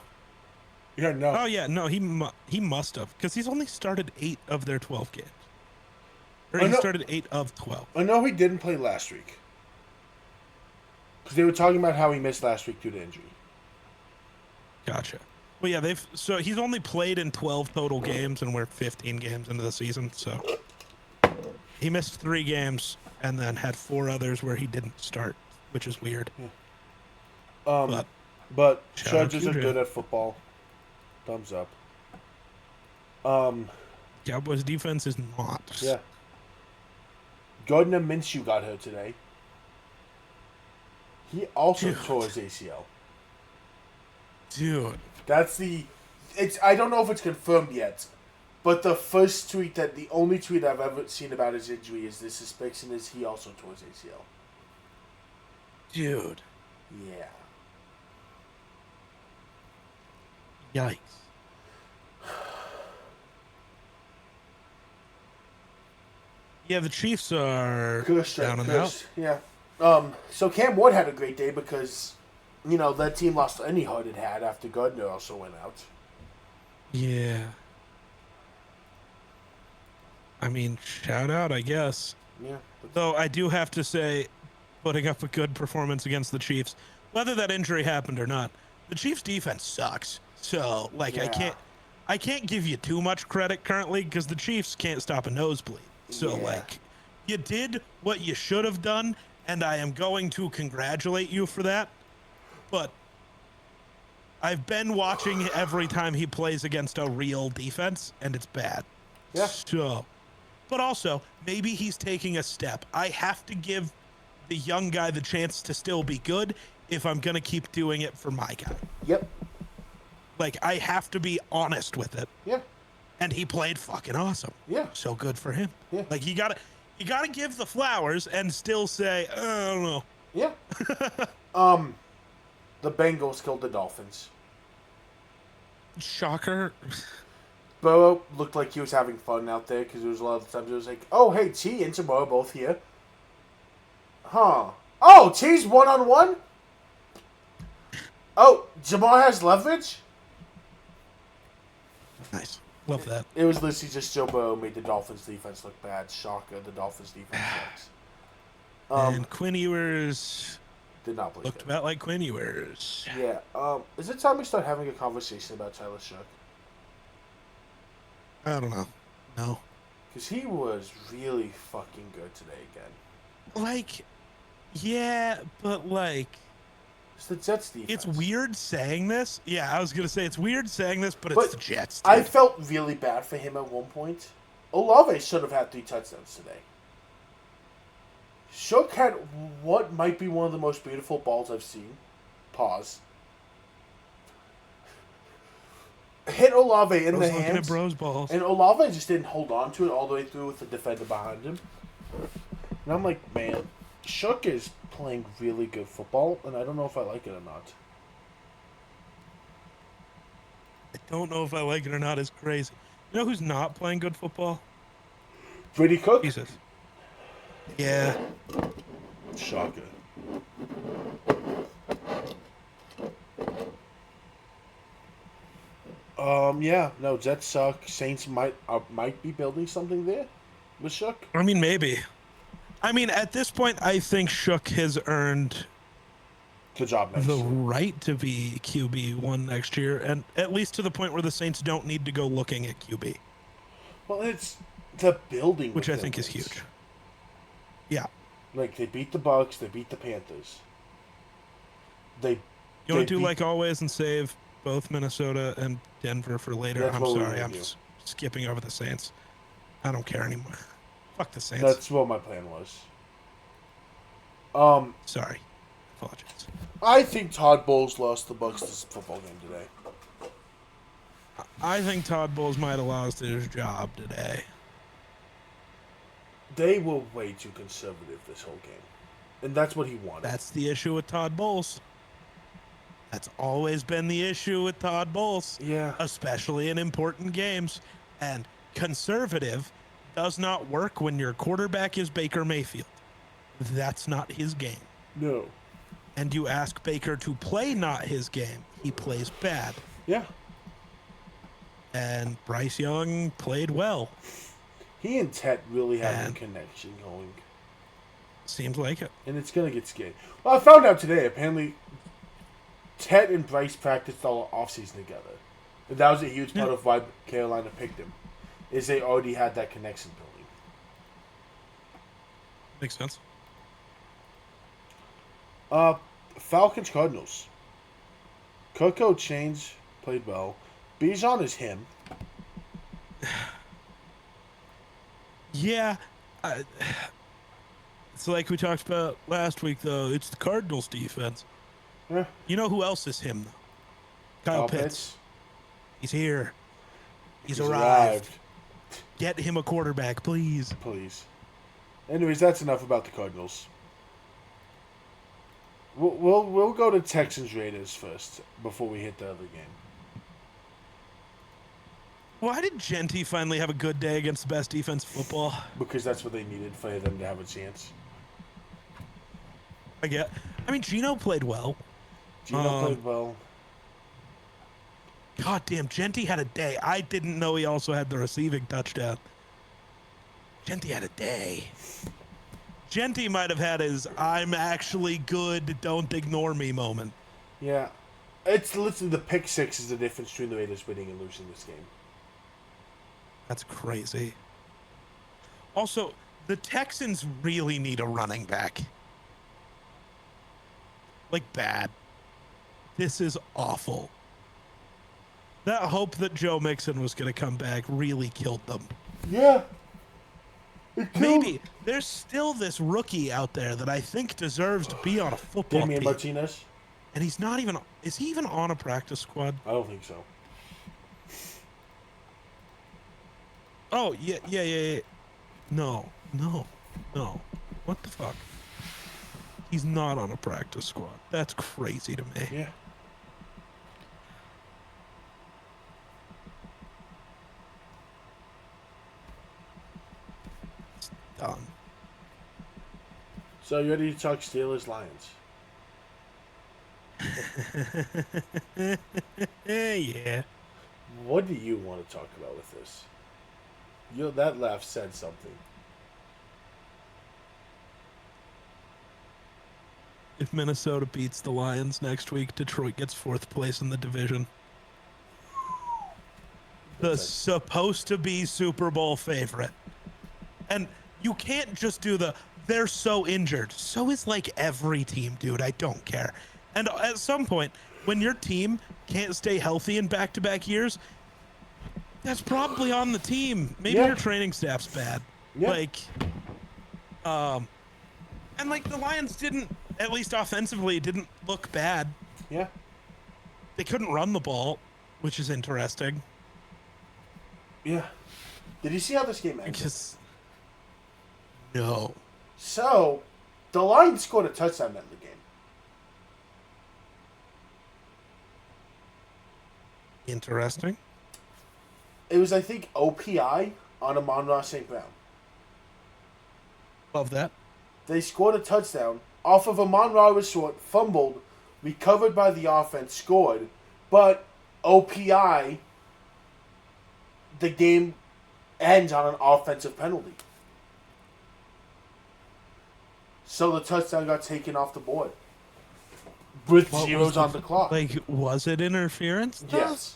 Yeah, no. Oh yeah, no, he must have because he's only started 8 of their 12 games. Or he started 8 of 12. I know he didn't play last week. Because they were talking about how he missed last week due to injury. Gotcha. Well, yeah, so he's only played in 12 total games, and we're 15 games into the season. So he missed 3 games and then had 4 others where he didn't start, which is weird. Yeah. But Chargers are QJ. good at football. Thumbs up. Cowboys defense is not. Yeah. Gardner Minshew got hurt today. He also tore his ACL. Dude. I don't know if it's confirmed yet, but the only tweet I've ever seen about his injury is the suspicion is he also tore his ACL. Dude. Yeah. Yikes. Yeah, the Chiefs are down and out. Yeah. So Cam Ward had a great day because, that team lost any heart it had after Gardner also went out. Yeah. I mean, shout out, I guess. Yeah. Though I do have to say, putting up a good performance against the Chiefs, whether that injury happened or not, the Chiefs' defense sucks. So, Yeah. I can't give you too much credit currently because the Chiefs can't stop a nosebleed. So, Yeah. you did what you should have done, and I am going to congratulate you for that. But I've been watching every time he plays against a real defense, and it's bad. Yeah. So, but also, maybe he's taking a step. I have to give the young guy the chance to still be good if I'm going to keep doing it for my guy. Yep. I have to be honest with it. Yeah. And he played fucking awesome. Yeah. So good for him. Yeah. You gotta give the flowers and still say, I don't know. Yeah. The Bengals killed the Dolphins. Shocker. Burrow looked like he was having fun out there because there was a lot of times it was like, oh, hey, T and Jamar are both here. Huh. Oh, T's one-on-one? Oh, Jamar has leverage? Nice. Love that. It was literally just Joe Burrow made the Dolphins defense look bad. Shocker, the Dolphins defense sucks. And Quinn Ewers Did not play looked good. about like Quinn Ewers. Yeah. Is it time we start having a conversation about Tyler Shook? I don't know. No. Because he was really fucking good today again. Yeah, but It's the Jets defense. it's weird saying this. Yeah, I was gonna say it's weird saying this, but it's the Jets. I Dude. felt really bad for him at one point. Olave should have had 3 touchdowns today. Shook had what might be one of the most beautiful balls I've seen. Pause. Hit Olave in the hands. At Bros balls. And Olave just didn't hold on to it all the way through with the defender behind him. And I'm like, man, Shook is playing really good football, and I don't know if I like it or not. I don't know if I like it or not. It's crazy. You know who's not playing good football? Brady Cook? Jesus. Yeah. Shocker. Yeah, no, Jets suck. Saints might be building something there with Shook. I mean, maybe. I mean, at this point, I think Shook has earned Good job, next the year. right to be QB1 next year, and at least to the point where the Saints don't need to go looking at QB. Well, it's the building, Which I within think is it. huge. Yeah. Like they beat the Bucks, they beat the Panthers. You want to do beat- like always and save both Minnesota and Denver for later? That's I'm what we're sorry, gonna I'm do. skipping over the Saints. I don't care anymore. Fuck the Saints. That's what my plan was. Sorry. Apologize. I think Todd Bowles lost the Bucks this football game today. I think Todd Bowles might have lost his job today. They were way too conservative this whole game. And that's what he wanted. That's the issue with Todd Bowles. That's always been the issue with Todd Bowles. Yeah. Especially in important games. And conservative does not work when your quarterback is Baker Mayfield. That's not his game. No. And you ask Baker to play not his game, he plays bad. Yeah. And Bryce Young played well. He and Tet really have a connection going. Seems like it. And it's going to get scary. Well, I found out today, apparently, Tet and Bryce practiced all offseason together. And that was a huge part of why Carolina picked him, is they already had that connection building. Makes sense. Falcons Cardinals. Coco Chains played well. Bijan is him. Yeah. It's like we talked about last week, though. It's the Cardinals' defense. Yeah. You know who else is him, though? Kyle Pitts. He's here. He's arrived. Get him a quarterback, please. Please. Anyways, that's enough about the Cardinals. We'll go to Texans Raiders first before we hit the other game. Why did Genty finally have a good day against the best defense in football? Because that's what they needed for them to have a chance. I mean, Gino played well. Gino played well. God damn, Genty had a day. I didn't know he also had the receiving touchdown. Genty had a day. Genty might have had his "I'm actually good, don't ignore me" moment. Yeah. It's literally the pick six is the difference between the Raiders winning and losing this game. That's crazy. Also, the Texans really need a running back. Like, bad. This is awful. That hope that Joe Mixon was going to come back really killed them. Yeah. Maybe there's still this rookie out there that I think deserves to be on a football Damian team. Martinez? And he's not even... Is he even on a practice squad? I don't think so. Oh, yeah. No. What the fuck? He's not on a practice squad. That's crazy to me. Yeah. It's dumb. So you ready to talk Steelers Lions? Yeah. What do you want to talk about with this? That laugh said something. If Minnesota beats the Lions next week, Detroit gets 4th place in the division. The supposed to be Super Bowl favorite. And you can't just do they're so injured. So is like every team, dude. I don't care. And at some point, when your team can't stay healthy in back-to-back years, that's probably on the team. Maybe your training staff's bad. Yeah. And the Lions didn't, at least offensively, didn't look bad. Yeah. They couldn't run the ball, which is interesting. Yeah. Did you see how this game ended? No. So, the Lions scored a touchdown in the game. Interesting. It was, I think, OPI on Amon-Ra St. Brown. Love that. They scored a touchdown off of Amon-Ra was short, fumbled, recovered by the offense, scored, but OPI, the game ends on an offensive penalty. So the touchdown got taken off the board. With zeros on the clock. Was it interference? Yes.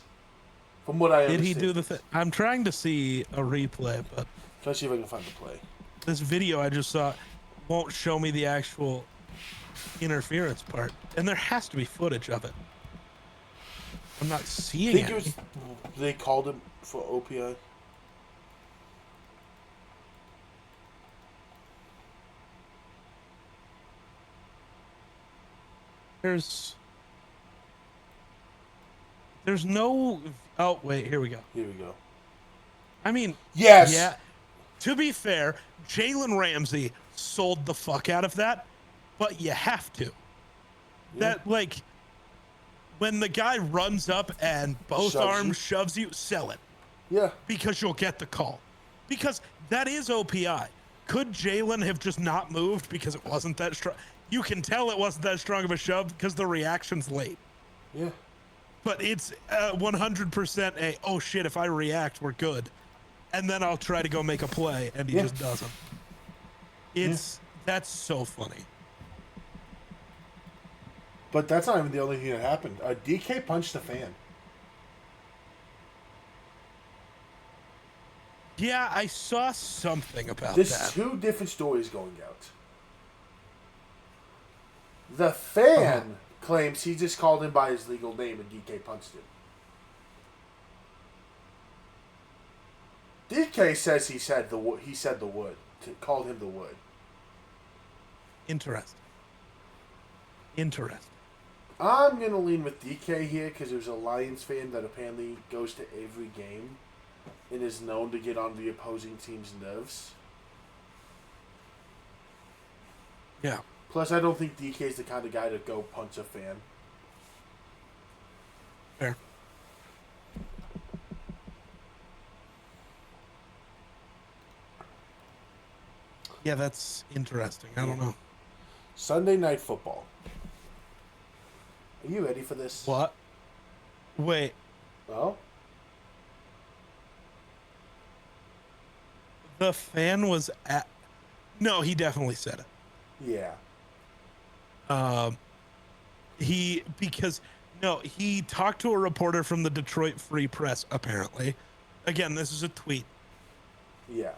From what I understand. Did he do the thing? I'm trying to see a replay, but... Try to see if I can find the play. This video I just saw won't show me the actual interference part. And there has to be footage of it. I'm not seeing it. They called him for OPI. There's no. Oh wait, here we go. Here we go. I mean, Yes. yeah. To be fair, Jalen Ramsey sold the fuck out of that, but you have to. Yeah. That like when the guy runs up and both arms shoves you, sell it. Yeah. Because you'll get the call. Because that is OPI. Could Jalen have just not moved because it wasn't that strong? You can tell it wasn't that strong of a shove because the reaction's late. Yeah. But it's 100% a, oh shit, if I react, we're good. And then I'll try to go make a play, and he just doesn't. That's so funny. But that's not even the only thing that happened. DK punched a fan. Yeah, I saw something about There's that. two different stories going out. The fan claims he just called him by his legal name and DK punched him. DK says he said the word. Called him the word. Interesting. I'm going to lean with DK here because there's a Lions fan that apparently goes to every game and is known to get on the opposing team's nerves. Yeah. Plus, I don't think DK is the kind of guy to go punch a fan. Fair. Yeah, that's interesting. I don't know. Sunday Night Football. Are you ready for this? What? Wait. Oh? The fan was at... No, he definitely said it. Yeah. He talked to a reporter from the Detroit Free Press, apparently. Again, this is a tweet. Yeah.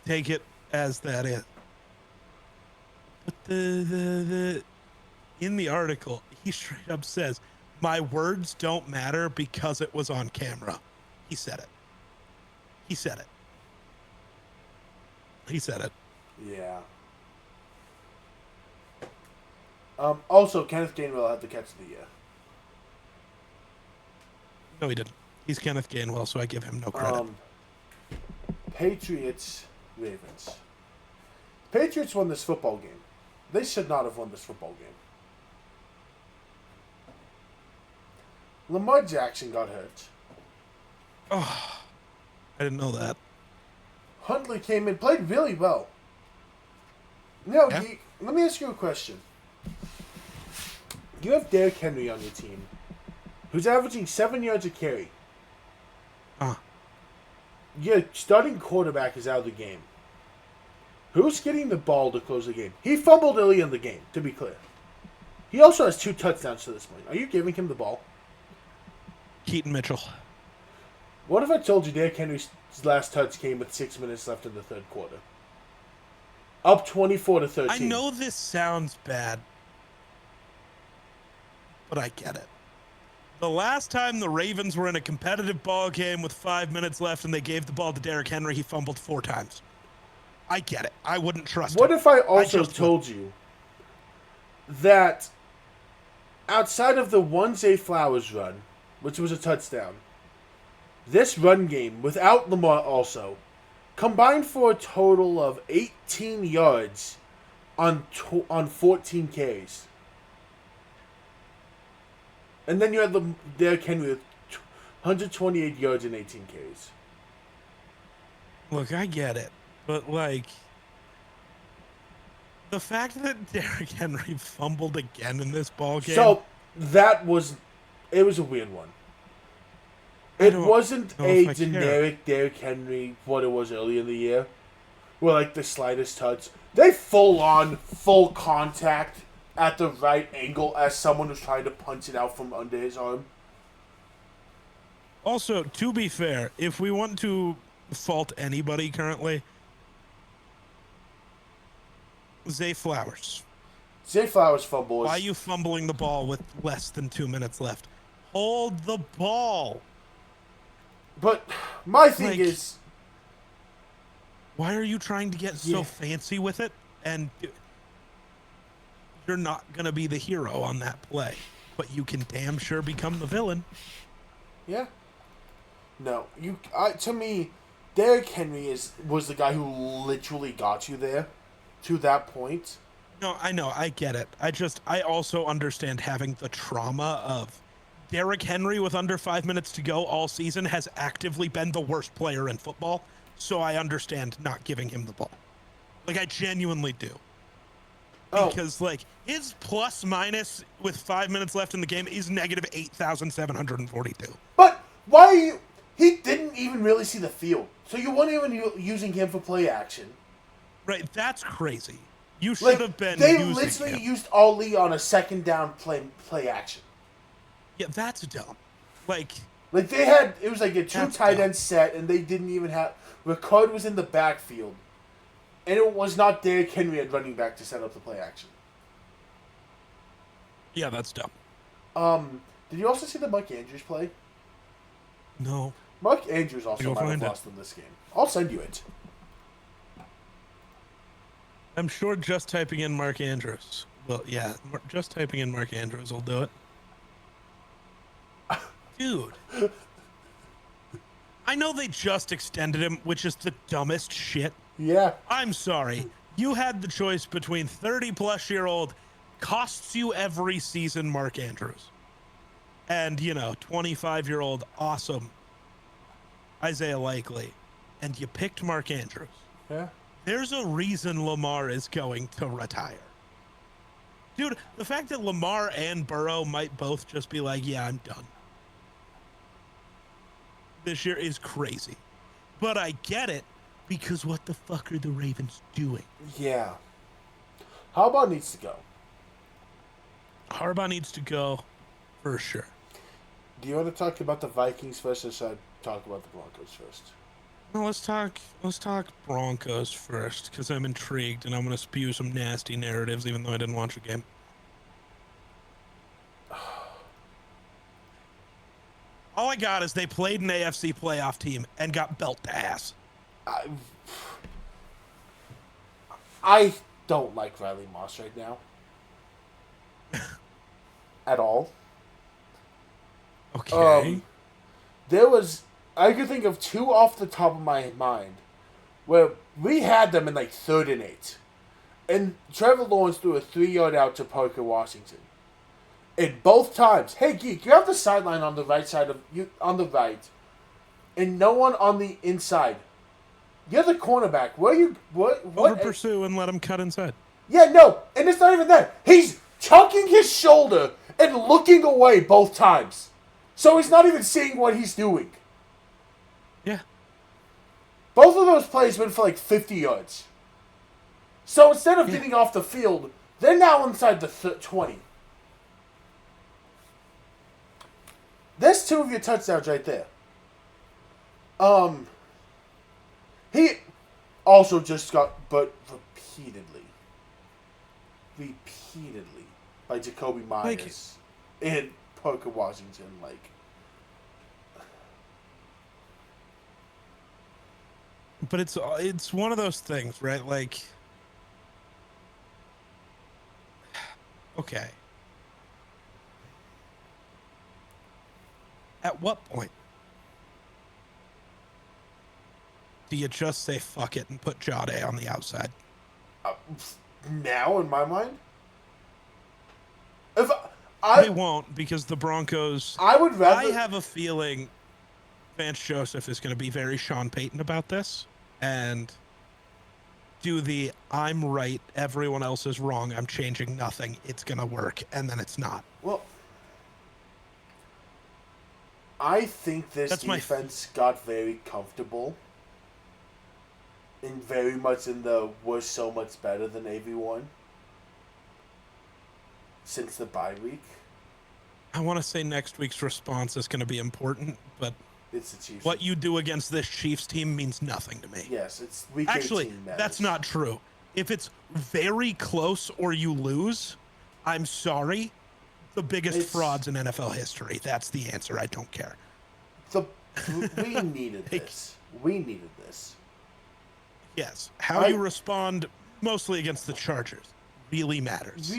Take it as that is. But the in the article, he straight up says, "My words don't matter because it was on camera." He said it. He said it. He said it. Yeah. Also, Kenneth Gainwell had the catch of the year. No, he didn't. He's Kenneth Gainwell, so I give him no credit. Patriots, Ravens. Patriots won this football game. They should not have won this football game. Lamar Jackson got hurt. Oh, I didn't know that. Huntley came in, played really well. Now, Yeah. let me ask you a question. You have Derrick Henry on your team, who's averaging 7 yards a carry. Your starting quarterback is out of the game. Who's getting the ball to close the game? He fumbled early in the game, to be clear. He also has 2 touchdowns to this point. Are you giving him the ball? Keaton Mitchell. What if I told you Derrick Henry's last touch came with 6 minutes left in the third quarter? Up 24-13. I know this sounds bad, but I get it. The last time the Ravens were in a competitive ball game with 5 minutes left and they gave the ball to Derrick Henry, he fumbled 4 times. I get it. I wouldn't trust What him. if I also told you that outside of the one Zay Flowers run, which was a touchdown, this run game without Lamar also combined for a total of 18 yards on 14 carries. And then you had Derrick Henry with 128 yards and 18 carries. Look, I get it. But, like, the fact that Derrick Henry fumbled again in this ball game. So, it was a weird one. It wasn't a generic Derrick Henry, what it was earlier in the year, where, like, the slightest touch. They full contact at the right angle as someone was trying to punch it out from under his arm. Also, to be fair, if we want to fault anybody currently, Zay Flowers. Zay Flowers fumbles. Why are you fumbling the ball with less than 2 minutes left? Hold the ball. But my thing is, why are you trying to get so fancy with it? And you're not going to be the hero on that play, but you can damn sure become the villain. Yeah. No, to me, Derrick Henry was the guy who literally got you there, to that point. No, I know, I get it. I also understand having the trauma of Derrick Henry with under 5 minutes to go all season has actively been the worst player in football. So I understand not giving him the ball. Like, I genuinely do. Because, like, his plus minus with 5 minutes left in the game is negative 8,742. But why are you... He didn't even really see the field. So you weren't even using him for play action. Right, that's crazy. You should have been They using literally him. used Ali on a second down play action. Yeah, that's dumb. Like they had... It was like a two tight end set, and they didn't even have... Ricard was in the backfield. And it was not Derrick Henry at running back to set up the play action. Yeah, that's dumb. Did you also see the Mark Andrews play? No. Mark Andrews also might have lost in this game. I'll send you it. I'm sure just typing in Mark Andrews. Well, yeah, just typing in Mark Andrews will do it. Dude. I know they just extended him, which is the dumbest shit. Yeah. I'm sorry. You had the choice between 30-plus-year-old, costs you every season Mark Andrews, and, 25-year-old, awesome Isaiah Likely, and you picked Mark Andrews. Yeah. There's a reason Lamar is going to retire. Dude, the fact that Lamar and Burrow might both just be like, yeah, I'm done this year is crazy. But I get it, because what the fuck are the Ravens doing? Yeah. Harbaugh needs to go. Harbaugh needs to go for sure. Do you want to talk about the Vikings first, or should I talk about the Broncos first? No, let's talk Broncos first, because I'm intrigued and I'm going to spew some nasty narratives even though I didn't watch the game. All I got is they played an AFC playoff team and got belt to ass. I don't like Riley Moss right now. At all. Okay. I could think of two off the top of my mind where we had them in like 3rd and 8. And Trevor Lawrence threw a 3-yard out to Parker Washington. And both times, hey Geek, you have the sideline on the right side of you on the right, and no one on the inside. You're the cornerback. Where you what? Over pursue and let him cut inside. Yeah, no, and it's not even that. He's tucking his shoulder and looking away both times, so he's not even seeing what he's doing. Yeah. Both of those plays went for like 50 yards. So instead of getting off the field, they're now inside the 20. There's 2 of your touchdowns right there. He also just got repeatedly by Jacoby Myers and Parker Washington. But it's one of those things, right? Like, okay. At what point do you just say fuck it and put Jade on the outside? Now, in my mind? They won't, because the Broncos... I would rather... I have a feeling Vance Joseph is going to be very Sean Payton about this and do the I'm right, everyone else is wrong, I'm changing nothing, it's going to work, and then it's not. Well... I think this defense got very comfortable and very much in the we're so much better than AV1 since the bye week. I want to say next week's response is going to be important, but it's the Chiefs. What you do against this Chiefs team means nothing to me. Yes, it's week 18 matters. That's not true. If it's very close or you lose, I'm sorry. The biggest frauds in NFL history. That's the answer. I don't care. We needed this. We needed this. Yes. How you respond, mostly against the Chargers, really matters.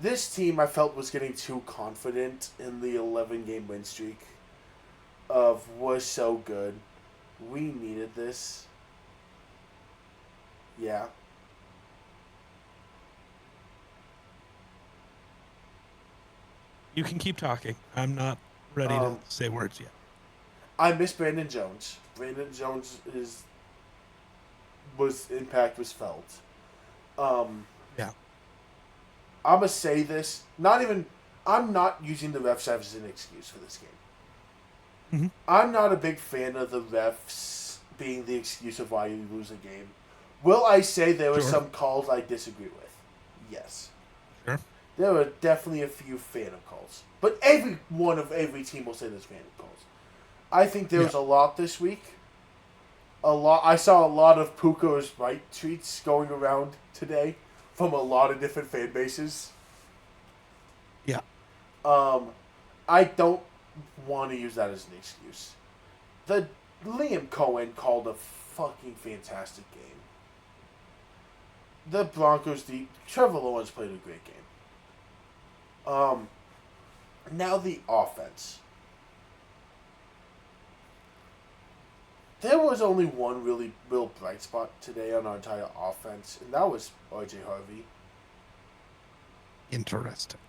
This team I felt was getting too confident in the 11-game win streak of was so good. We needed this. Yeah. You can keep talking. I'm not ready to say words yet. I miss Brandon Jones. Brandon Jones impact was felt. Yeah. I'm gonna say this. I'm not using the refs as an excuse for this game. Mm-hmm. I'm not a big fan of the refs being the excuse of why you lose a game. Will I say there were some calls I disagree with? Yes. Sure. There were definitely a few phantom calls. But every team will say there's phantom calls. I think there was a lot this week. I saw a lot of Puka's right tweets going around today from a lot of different fan bases. Yeah. I don't want to use that as an excuse. The Liam Cohen called a fucking fantastic game. The Broncos, Trevor Lawrence played a great game. Now the offense. There was only one real bright spot today on our entire offense, and that was R.J. Harvey. Interesting.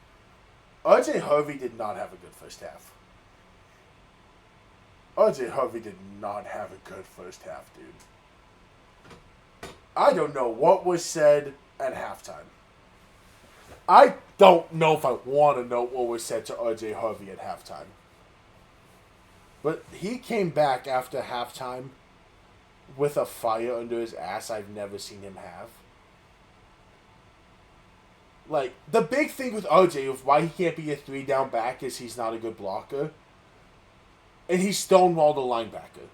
R.J. Harvey did not have a good first half. R.J. Harvey did not have a good first half, dude. I don't know what was said at halftime. I don't know if I want to know what was said to R.J. Harvey at halftime. But he came back after halftime with a fire under his ass I've never seen him have. Like, the big thing with RJ of why he can't be a 3-down back is he's not a good blocker. And he's stonewalled a linebacker.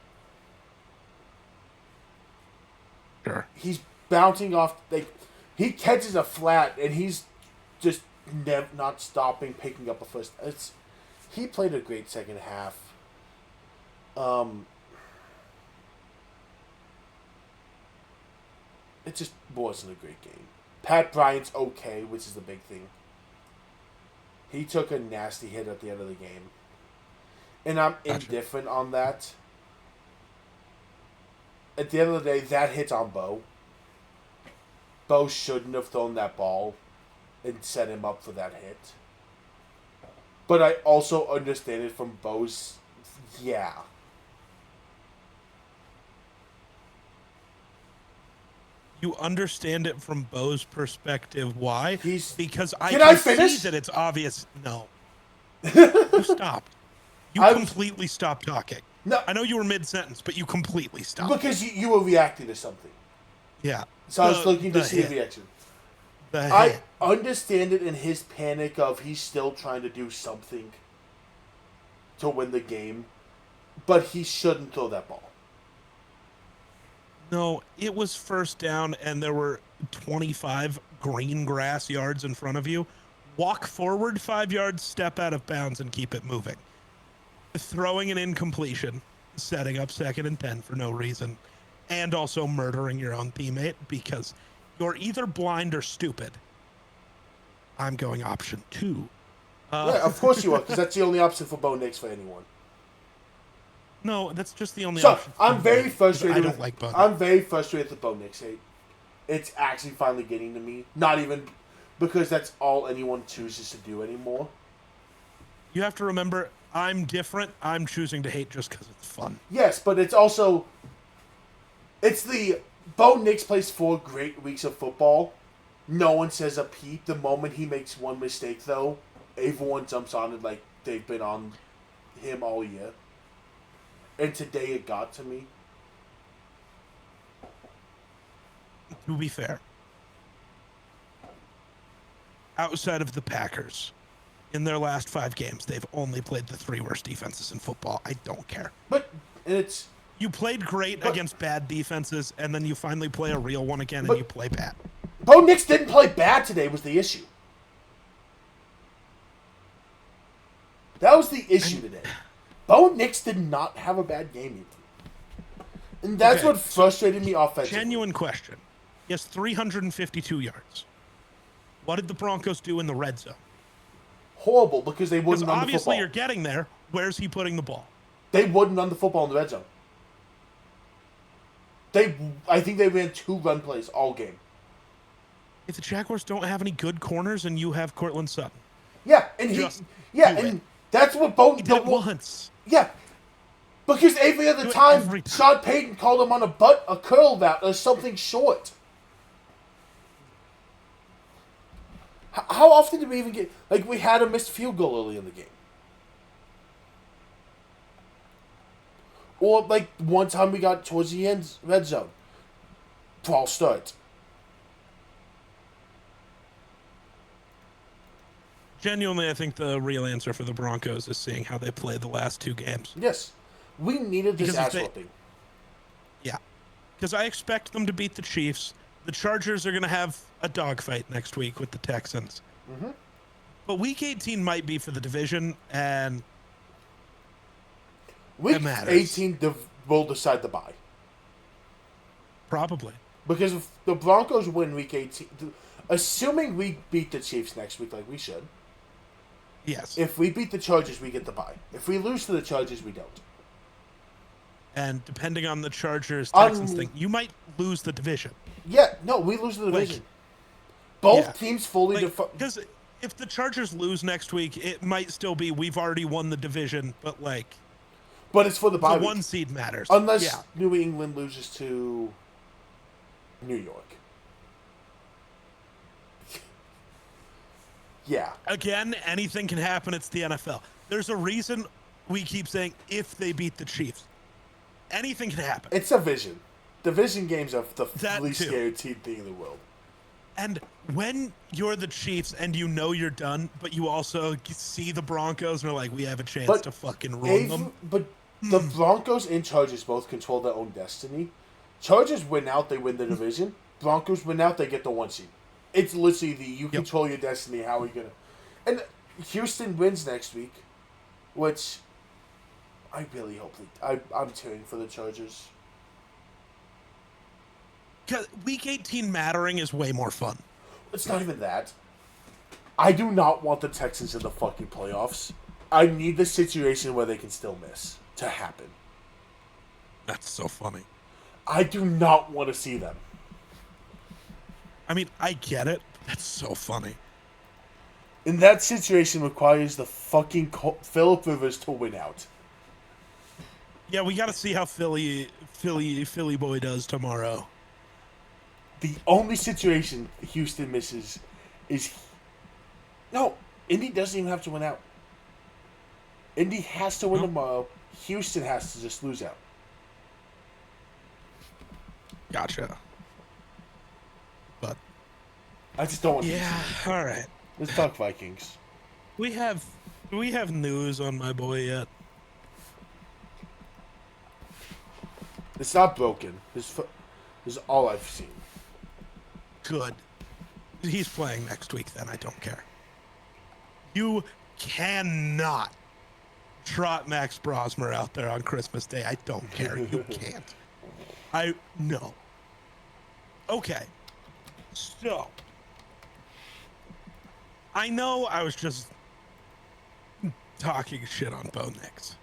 Sure. He's bouncing off, like, he catches a flat and he's just not stopping, picking up a first. He played a great second half. It just wasn't a great game. Pat Bryant's okay, which is the big thing. He took a nasty hit at the end of the game. And I'm indifferent on that. At the end of the day, that hit's on Bo. Bo shouldn't have thrown that ball and set him up for that hit. But I also understand it from Bo's... Yeah. You understand it from Bo's perspective. Why? Because I can can finish? see that it's obvious. No. You stopped. You completely stopped talking. No. I know you were mid-sentence, but you completely stopped. Because you were reacting to something. Yeah. So I was looking to see a reaction. I understand it in his panic of he's still trying to do something to win the game, but he shouldn't throw that ball. No, it was first down and there were 25 green grass yards in front of you. Walk forward 5 yards, step out of bounds, and keep it moving. Throwing an incompletion, setting up 2nd and 10 for no reason, and also murdering your own teammate because you're either blind or stupid. I'm going option 2. Yeah, of course you are, because that's the only option for Bo Nix for anyone. No, that's just the only option. I'm very frustrated. I don't like Bo Nix. I'm very frustrated with the Bo Nix hate. It's actually finally getting to me. Not even because that's all anyone chooses to do anymore. You have to remember, I'm different. I'm choosing to hate just because it's fun. Yes, but it's also... It's the... Bo Nix plays 4 great weeks of football. No one says a peep. The moment he makes one mistake, though, everyone jumps on it like they've been on him all year. And today it got to me. To be fair, outside of the Packers, in their last 5 games, they've only played the 3 worst defenses in football. I don't care. But it's... You played great against bad defenses, and then you finally play a real one again, and you play bad. Bo Nix didn't play bad today was the issue. That was the issue today. Bo Nix did not have a bad game even. And that's what frustrated me offensively. Genuine question. He has 352 yards. What did the Broncos do in the red zone? Horrible, because they Because wouldn't run the obviously football. you're getting there. Where's he putting the ball? They wouldn't run the football in the red zone. I think they ran 2 run plays all game. If the Jaguars don't have any good corners and you have Cortland Sutton. Yeah, and that's what both He did it once. Yeah. Because every other time, Sean Payton called him on a curl route or something short. How often did we even get... Like, we had a missed field goal early in the game. Or, like, one time we got towards the end, red zone. False start. Genuinely, I think the real answer for the Broncos is seeing how they play the last 2 games. Yes. We needed this ass whooping. Yeah. Because I expect them to beat the Chiefs. The Chargers are going to have a dogfight next week with the Texans. Mm-hmm. But Week 18 might be for the division, and Week 18 will decide the bye. Probably. Because if the Broncos win Week 18, assuming we beat the Chiefs next week like we should, yes. If we beat the Chargers, we get the bye. If we lose to the Chargers, we don't. And depending on the Chargers-Texans thing, you might lose the division. Yeah, no, we lose the division. Both teams fully because if the Chargers lose next week, it might still be we've already won the division, but but it's for the bye the week. 1 seed matters. Unless New England loses to New York. Yeah. Again, anything can happen. It's the NFL. There's a reason we keep saying if they beat the Chiefs. Anything can happen. It's a vision. Division games are the least too. guaranteed thing in the world. And when you're the Chiefs and you know you're done, but you also see the Broncos and are like, we have a chance to fucking ruin them. But the Broncos and Chargers both control their own destiny. Chargers win out, they win the division. Broncos win out, they get the 1 seed. It's literally you control your destiny. How are you going to... And Houston wins next week, which I really hope... I'm cheering for the Chargers. Because Week 18 mattering is way more fun. It's not even that. I do not want the Texans in the fucking playoffs. I need the situation where they can still miss to happen. That's so funny. I do not want to see them. I mean, I get it. That's so funny. And that situation requires the fucking Phillip Rivers to win out. Yeah, we got to see how Philly boy does tomorrow. The only situation Houston misses is... No, Indy doesn't even have to win out. Indy has to win tomorrow. Houston has to just lose out. Gotcha. But I just don't want to. Yeah, all right. Let's talk Vikings. Do we have news on my boy yet? It's not broken. This is all I've seen. Good. He's playing next week then. I don't care. You cannot trot Max Brosmer out there on Christmas Day. I don't care. You can't. No. Okay. So, I know I was just talking shit on Bo Nix.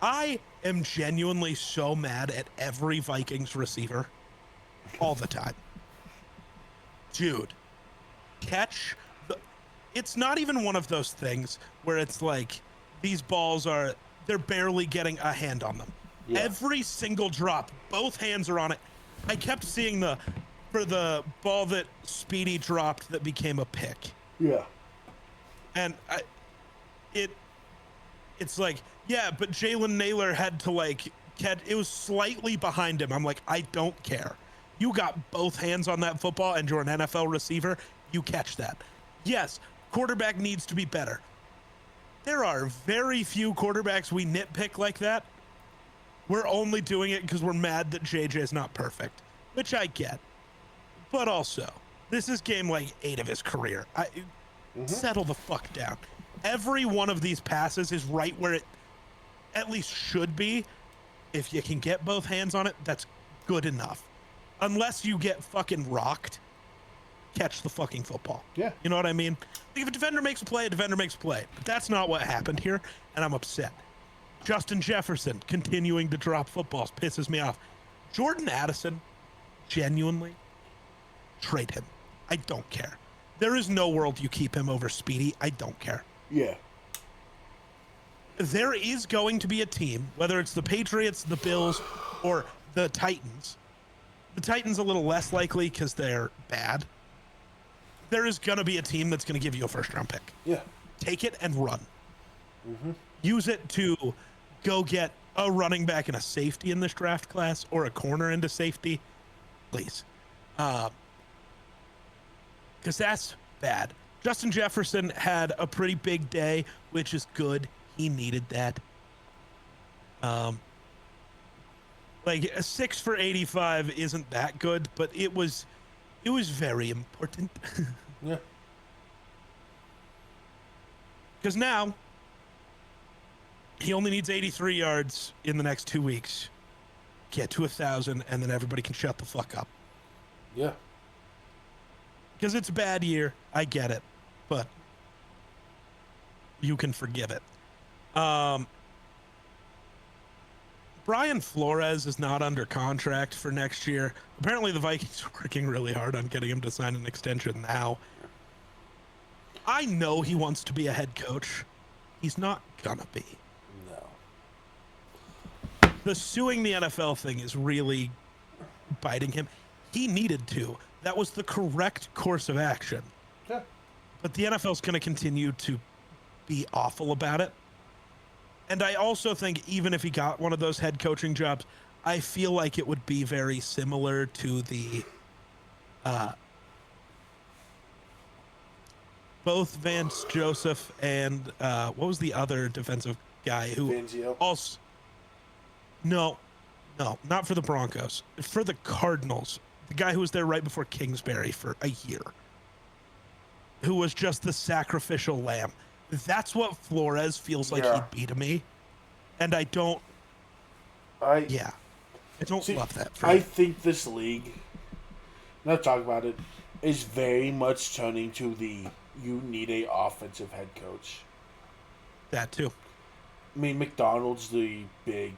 I am genuinely so mad at every Vikings receiver all the time. Dude, it's not even one of those things where it's like these balls they're barely getting a hand on them. Yeah. Every single drop, both hands are on it. I kept seeing for the ball that Speedy dropped that became a pick. Yeah. And it's like, yeah, but Jalen Naylor had to it was slightly behind him. I'm like, I don't care. You got both hands on that football and you're an NFL receiver, you catch that. Yes, quarterback needs to be better. There are very few quarterbacks we nitpick like that. We're only doing it because we're mad that JJ's not perfect, which I get. But also, this is game 8 of his career. Settle the fuck down. Every one of these passes is right where it at least should be. If you can get both hands on it, that's good enough. Unless you get fucking rocked. catch the fucking football. Yeah. You know what I mean? Like if a defender makes a play, a defender makes a play. But that's not what happened here, and I'm upset. Justin Jefferson continuing to drop footballs pisses me off. Jordan Addison, genuinely, trade him. I don't care. There is no world you keep him over Speedy. I don't care. Yeah. There is going to be a team, whether it's the Patriots, the Bills, or the Titans. The Titans a little less likely because they're bad. There is going to be a team that's going to give you a first-round pick. Yeah. Take it and run. Mm-hmm. Use it to go get a running back and a safety in this draft class or a corner into safety, please. Because that's bad. Justin Jefferson had a pretty big day, which is good. He needed that. Like a 6 for 85 isn't that good, but it was very important. Yeah. Because now he only needs 83 yards in the next 2 weeks, get to 1,000, and then everybody can shut the fuck up. Yeah. Because it's a bad year, I get it, but you can forgive it. Brian Flores is not under contract for next year. Apparently the Vikings are working really hard on getting him to sign an extension now. I know he wants to be a head coach. He's not gonna be. No. The suing the NFL thing is really biting him. He needed to. That was the correct course of action. Yeah. But the NFL's going to continue to be awful about it. And I also think even if he got one of those head coaching jobs, I feel like it would be very similar to the both Vance Joseph and what was the other defensive guy who Fangio. also no, not for the Broncos, for the Cardinals. The guy who was there right before Kingsbury for a year, who was just the sacrificial lamb. That's what Flores feels like he'd be to me. And I don't love that. I think this league, not talk about it, is very much turning to the you need a offensive head coach. That too. I mean, McDonald's the big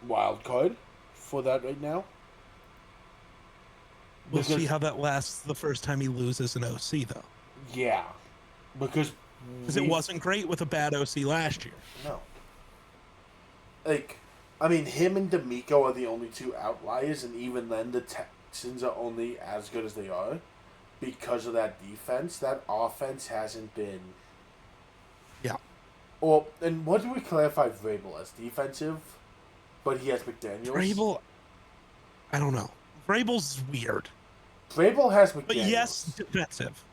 wild card for that right now. We'll see how that lasts the first time he loses an OC, though. Yeah. Because it wasn't great with a bad OC last year. No. Like, I mean, him and D'Amico are the only two outliers, and even then the Texans are only as good as they are because of that defense. That offense hasn't been... Yeah. Well, and what do we clarify Vrabel as? Defensive? But he has McDaniels? Vrabel, I don't know. Vrabel's weird. Vrabel has McDaniels. But yes, defensive.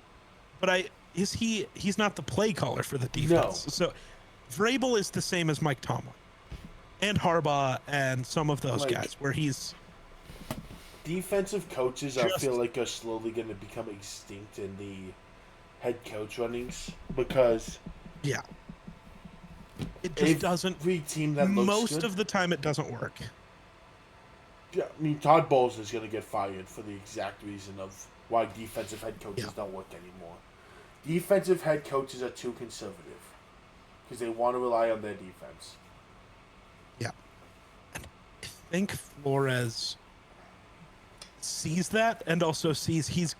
But he's not the play caller for the defense. No. So Vrabel is the same as Mike Tomlin and Harbaugh and some of those guys where he's... Defensive coaches, I feel like, are slowly going to become extinct in the head coach runnings because... Yeah. It just doesn't... Every team that looks most good, of the time it doesn't work. Yeah, I mean, Todd Bowles is going to get fired for the exact reason of why defensive head coaches don't work anymore. Defensive head coaches are too conservative because they want to rely on their defense. Yeah. And I think Flores sees that and also sees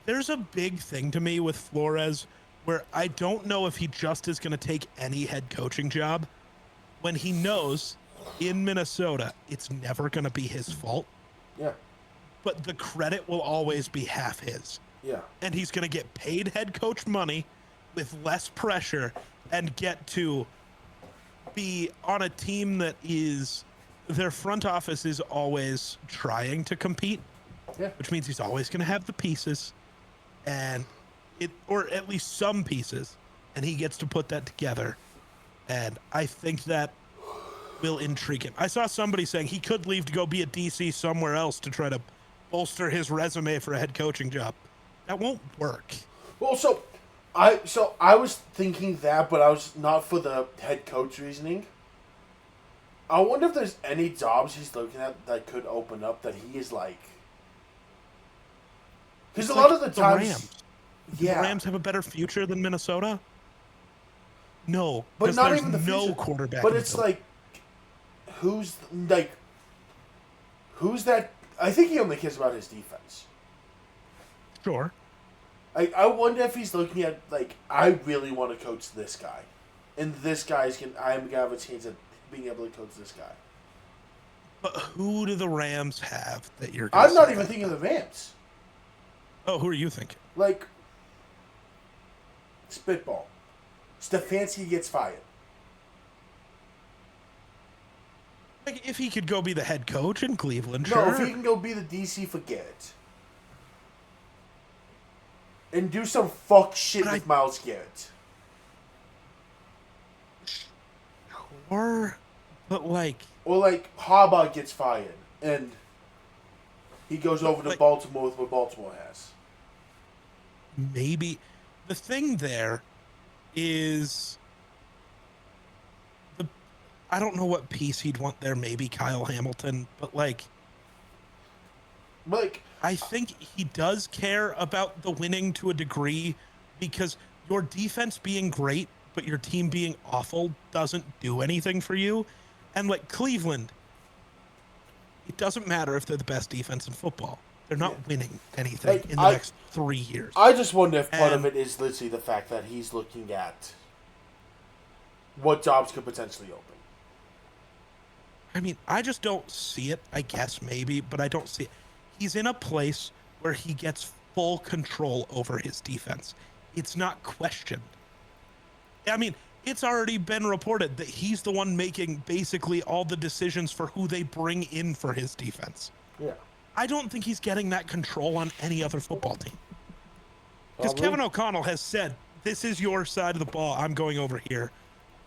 there's a big thing to me with Flores where I don't know if he just is going to take any head coaching job when he knows in Minnesota it's never going to be his fault. Yeah. But the credit will always be half his. Yeah. And he's going to get paid head coach money with less pressure and get to be on a team that is their front office is always trying to compete. Yeah. Which means he's always going to have the pieces or at least some pieces, and he gets to put that together. And I think that will intrigue him. I saw somebody saying he could leave to go be a DC somewhere else to try to bolster his resume for a head coaching job. That won't work. Well, so I was thinking that, but I was not for the head coach reasoning. I wonder if there's any jobs he's looking at that could open up that he is like Because a lot of the times, Rams. yeah, The Rams have a better future than Minnesota. No, but because not there's even the no future. quarterback. But in it's Philly. like, who's that? I think he only cares about his defense. Sure. I wonder if he's looking at like, I really want to coach this guy, and this guy's I'm gonna have a chance at being able to coach this guy. But who do the Rams have that you're? I'm not even thinking of the Rams. Oh, who are you thinking? Like, spitball. Stefanski gets fired. Like, if he could go be the head coach in Cleveland, No, sure. if he can go be the DC for Garrett. And do some fuck shit with Myles Garrett. Or, but like... Or like, Harbaugh gets fired, and he goes over to Baltimore with what Baltimore has. Maybe. The thing there is... I don't know what piece he'd want there, maybe Kyle Hamilton, but like... I think he does care about the winning to a degree, because your defense being great but your team being awful doesn't do anything for you. And like Cleveland, it doesn't matter if they're the best defense in football. They're not winning anything in the next 3 years. I just wonder if part of it is literally the fact that he's looking at what jobs could potentially open. I mean, I just don't see it. I guess maybe, but I don't see it. He's in a place where he gets full control over his defense. It's not questioned. I mean, it's already been reported that he's the one making basically all the decisions for who they bring in for his defense. Yeah. I don't think he's getting that control on any other football team. Because Kevin O'Connell has said, this is your side of the ball. I'm going over here.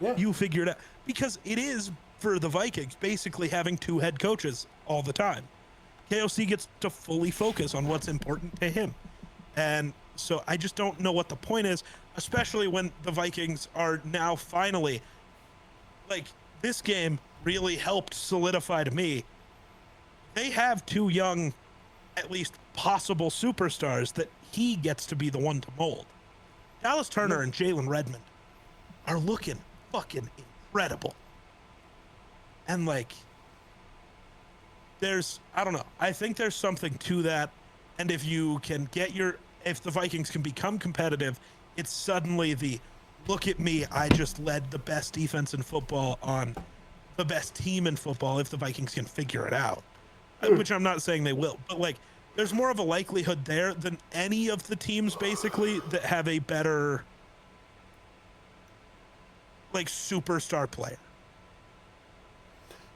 Yeah. You figure it out. Because it is, for the Vikings, basically having two head coaches all the time. KOC gets to fully focus on what's important to him. And so I just don't know what the point is, especially when the Vikings are now finally, like, this game really helped solidify to me. They have two young, at least possible superstars that he gets to be the one to mold. Dallas Turner and Jalen Redmond are looking fucking incredible. And like, I don't know. I think there's something to that. And if you can if the Vikings can become competitive, it's suddenly look at me, I just led the best defense in football on the best team in football if the Vikings can figure it out. Which I'm not saying they will. But like, there's more of a likelihood there than any of the teams basically that have a better like superstar player.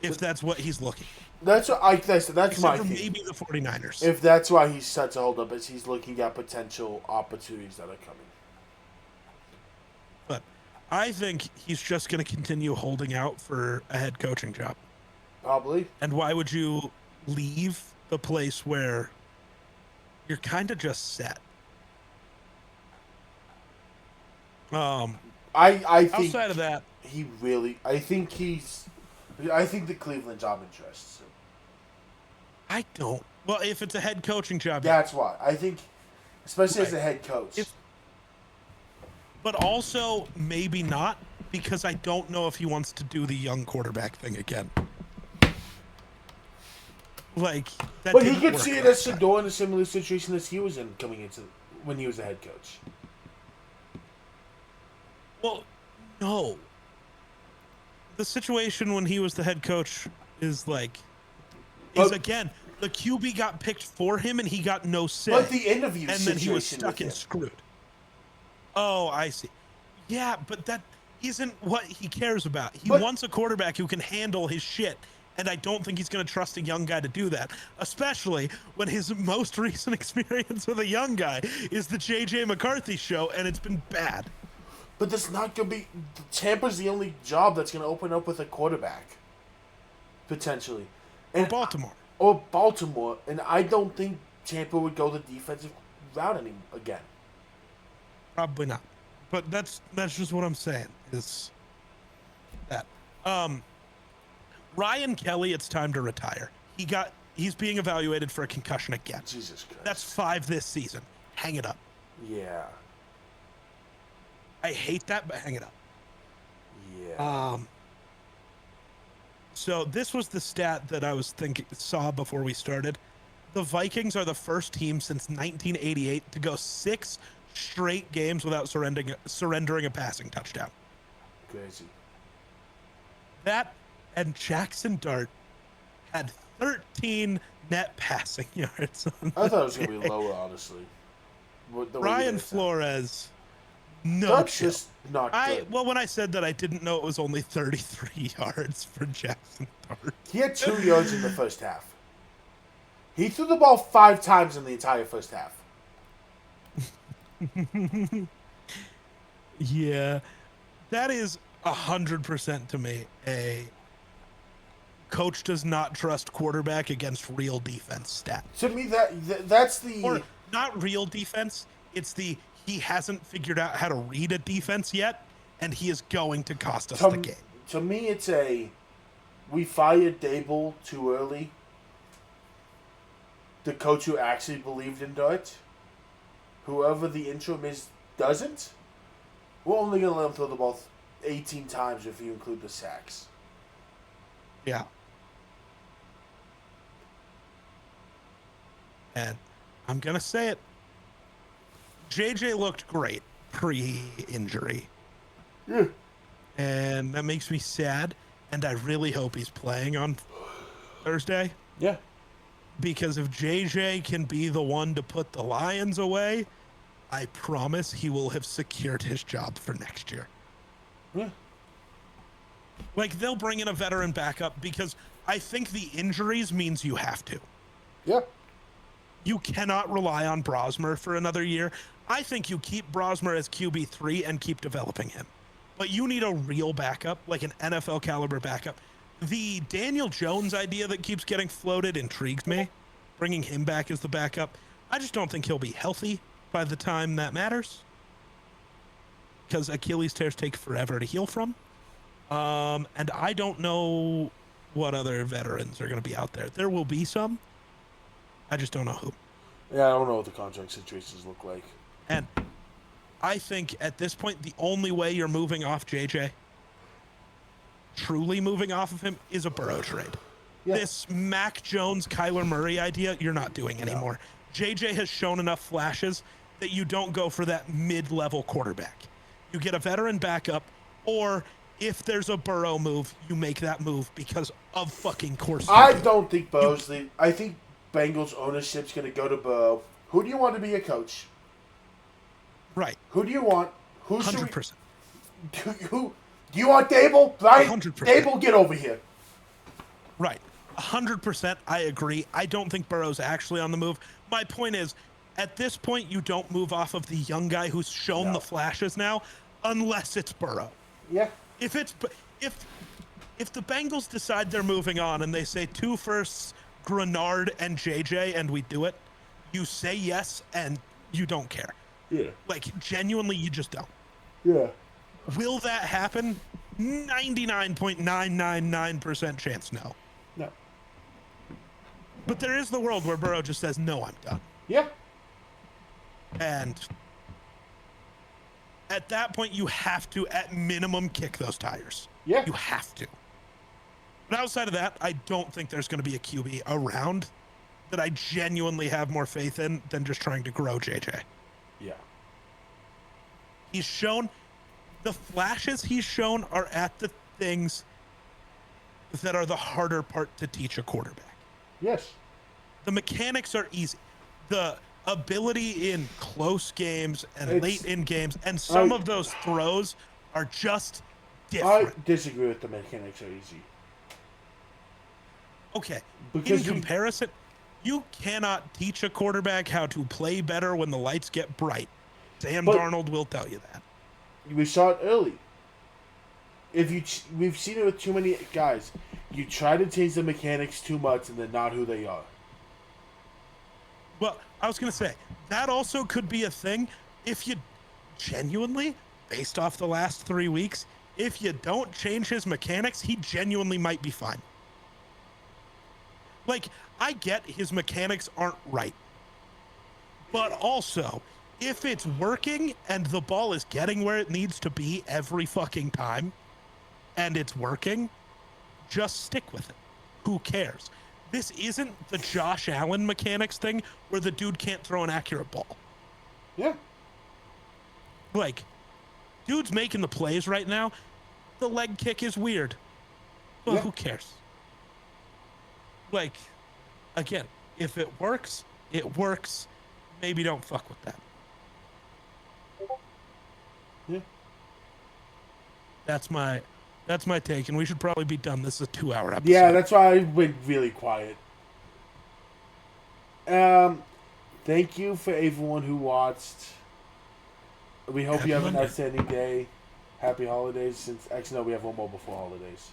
If that's what he's looking for. That's my thing. Maybe the 49ers. If that's why he's set to hold up, is he's looking at potential opportunities that are coming. But I think he's just going to continue holding out for a head coaching job. Probably. And why would you leave the place where you're kind of just set? I think outside of that, I think the Cleveland job interests him. I don't. Well, if it's a head coaching job, that's why. I think, especially as a head coach. But also maybe not, because I don't know if he wants to do the young quarterback thing again. Like, that but he could see it as Shador in a similar situation as he was in coming into when he was a head coach. Well, no. The situation when he was the head coach is again, the QB got picked for him and he got no say. But the interview and then he was stuck and screwed. Oh, I see. Yeah, but that isn't what he cares about. He wants a quarterback who can handle his shit. And I don't think he's going to trust a young guy to do that, especially when his most recent experience with a young guy is the J.J. McCarthy show, and it's been bad. But that's not going to be... Tampa's the only job that's going to open up with a quarterback. Potentially. Or Baltimore. Or Baltimore. And I don't think Tampa would go the defensive route again. Probably not. But that's just what I'm saying, is that. Ryan Kelly, it's time to retire. He got He's being evaluated for a concussion again. Jesus Christ. That's 5 this season. Hang it up. Yeah. I hate that, but hang it up. Yeah. So this was the stat that I saw before we started. The Vikings are the first team since 1988 to go 6 straight games without surrendering a passing touchdown. Crazy. That and Jackson Dart had 13 net passing yards. I thought it was going to be lower, honestly. Brian Flores, no That's chill. just not good. Well, when I said that, I didn't know it was only 33 yards for Jackson Dart. He had 2 yards in the first half. He threw the ball 5 times in the entire first half. Yeah, that is 100% to me a coach does not trust quarterback against real defense stat. To me, that's the... Or not real defense, it's he hasn't figured out how to read a defense yet, and he is going to cost us the game. To me, it's we fired Dable too early. The coach who actually believed in Dart. Whoever the interim is doesn't. We're only going to let him throw the ball 18 times if you include the sacks. Yeah. And I'm going to say it. JJ looked great pre-injury. Yeah. And that makes me sad. And I really hope he's playing on Thursday. Yeah. Because if JJ can be the one to put the Lions away, I promise he will have secured his job for next year. Yeah. Like, they'll bring in a veteran backup because I think the injuries means you have to. Yeah. You cannot rely on Brosmer for another year. I think you keep Brosmer as QB3 and keep developing him. But you need a real backup, like an NFL caliber backup. The Daniel Jones idea that keeps getting floated intrigues me. Bringing him back as the backup. I just don't think he'll be healthy by the time that matters. Because Achilles tears take forever to heal from. And I don't know what other veterans are going to be out there. There will be some. I just don't know who. Yeah, I don't know what the contract situations look like. And I think at this point, the only way you're moving off JJ, truly moving off of him, is a Burrow trade. Yeah. This Mac Jones, Kyler Murray idea, you're not doing anymore. No. JJ has shown enough flashes that you don't go for that mid-level quarterback. You get a veteran backup, or if there's a Burrow move, you make that move because of fucking course. I don't think Burrow's I think Bengals ownership's going to go to Burrow. Who do you want to be a coach? Right. Who do you want? 100%. Do you want Dable? Right? 100%. Dable, get over here. Right. 100%. I agree. I don't think Burrow's actually on the move. My point is, at this point, you don't move off of the young guy who's shown the flashes now, unless it's Burrow. Yeah. If the Bengals decide they're moving on and they say 2 firsts, Grenard and JJ, and we do it, you say yes and you don't care. Yeah. Like, genuinely, you just don't. Yeah. Will that happen? 99.999% chance no. No. But there is the world where Burrow just says, no, I'm done. Yeah. And at that point, you have to, at minimum, kick those tires. Yeah. You have to. But outside of that, I don't think there's going to be a QB around that I genuinely have more faith in than just trying to grow JJ. Yeah. He's shown, the flashes he's shown are at the things that are the harder part to teach a quarterback. Yes. The mechanics are easy. The ability in close games and late in games, and some of those throws are just different. I disagree with the mechanics are easy. Okay. Because in comparison, you cannot teach a quarterback how to play better when the lights get bright. Sam Darnold will tell you that. We saw it early. We've seen it with too many guys. You try to change the mechanics too much, and they're not who they are. Well, I was going to say, that also could be a thing if you genuinely, based off the last 3 weeks, if you don't change his mechanics, he genuinely might be fine. Like, I get his mechanics aren't right. But also, if it's working and the ball is getting where it needs to be every fucking time and it's working, just stick with it. Who cares? This isn't the Josh Allen mechanics thing where the dude can't throw an accurate ball. Yeah. Like, dude's making the plays right now. The leg kick is weird. Well, who cares? Like, again, if it works, it works. Maybe don't fuck with that. Yeah. That's my take, and we should probably be done. This is a 2-hour episode. Yeah, that's why I went really quiet. Thank you for everyone who watched. We hope Happy you have an Monday. outstanding day. Happy holidays. Since actually no, we have one more before holidays.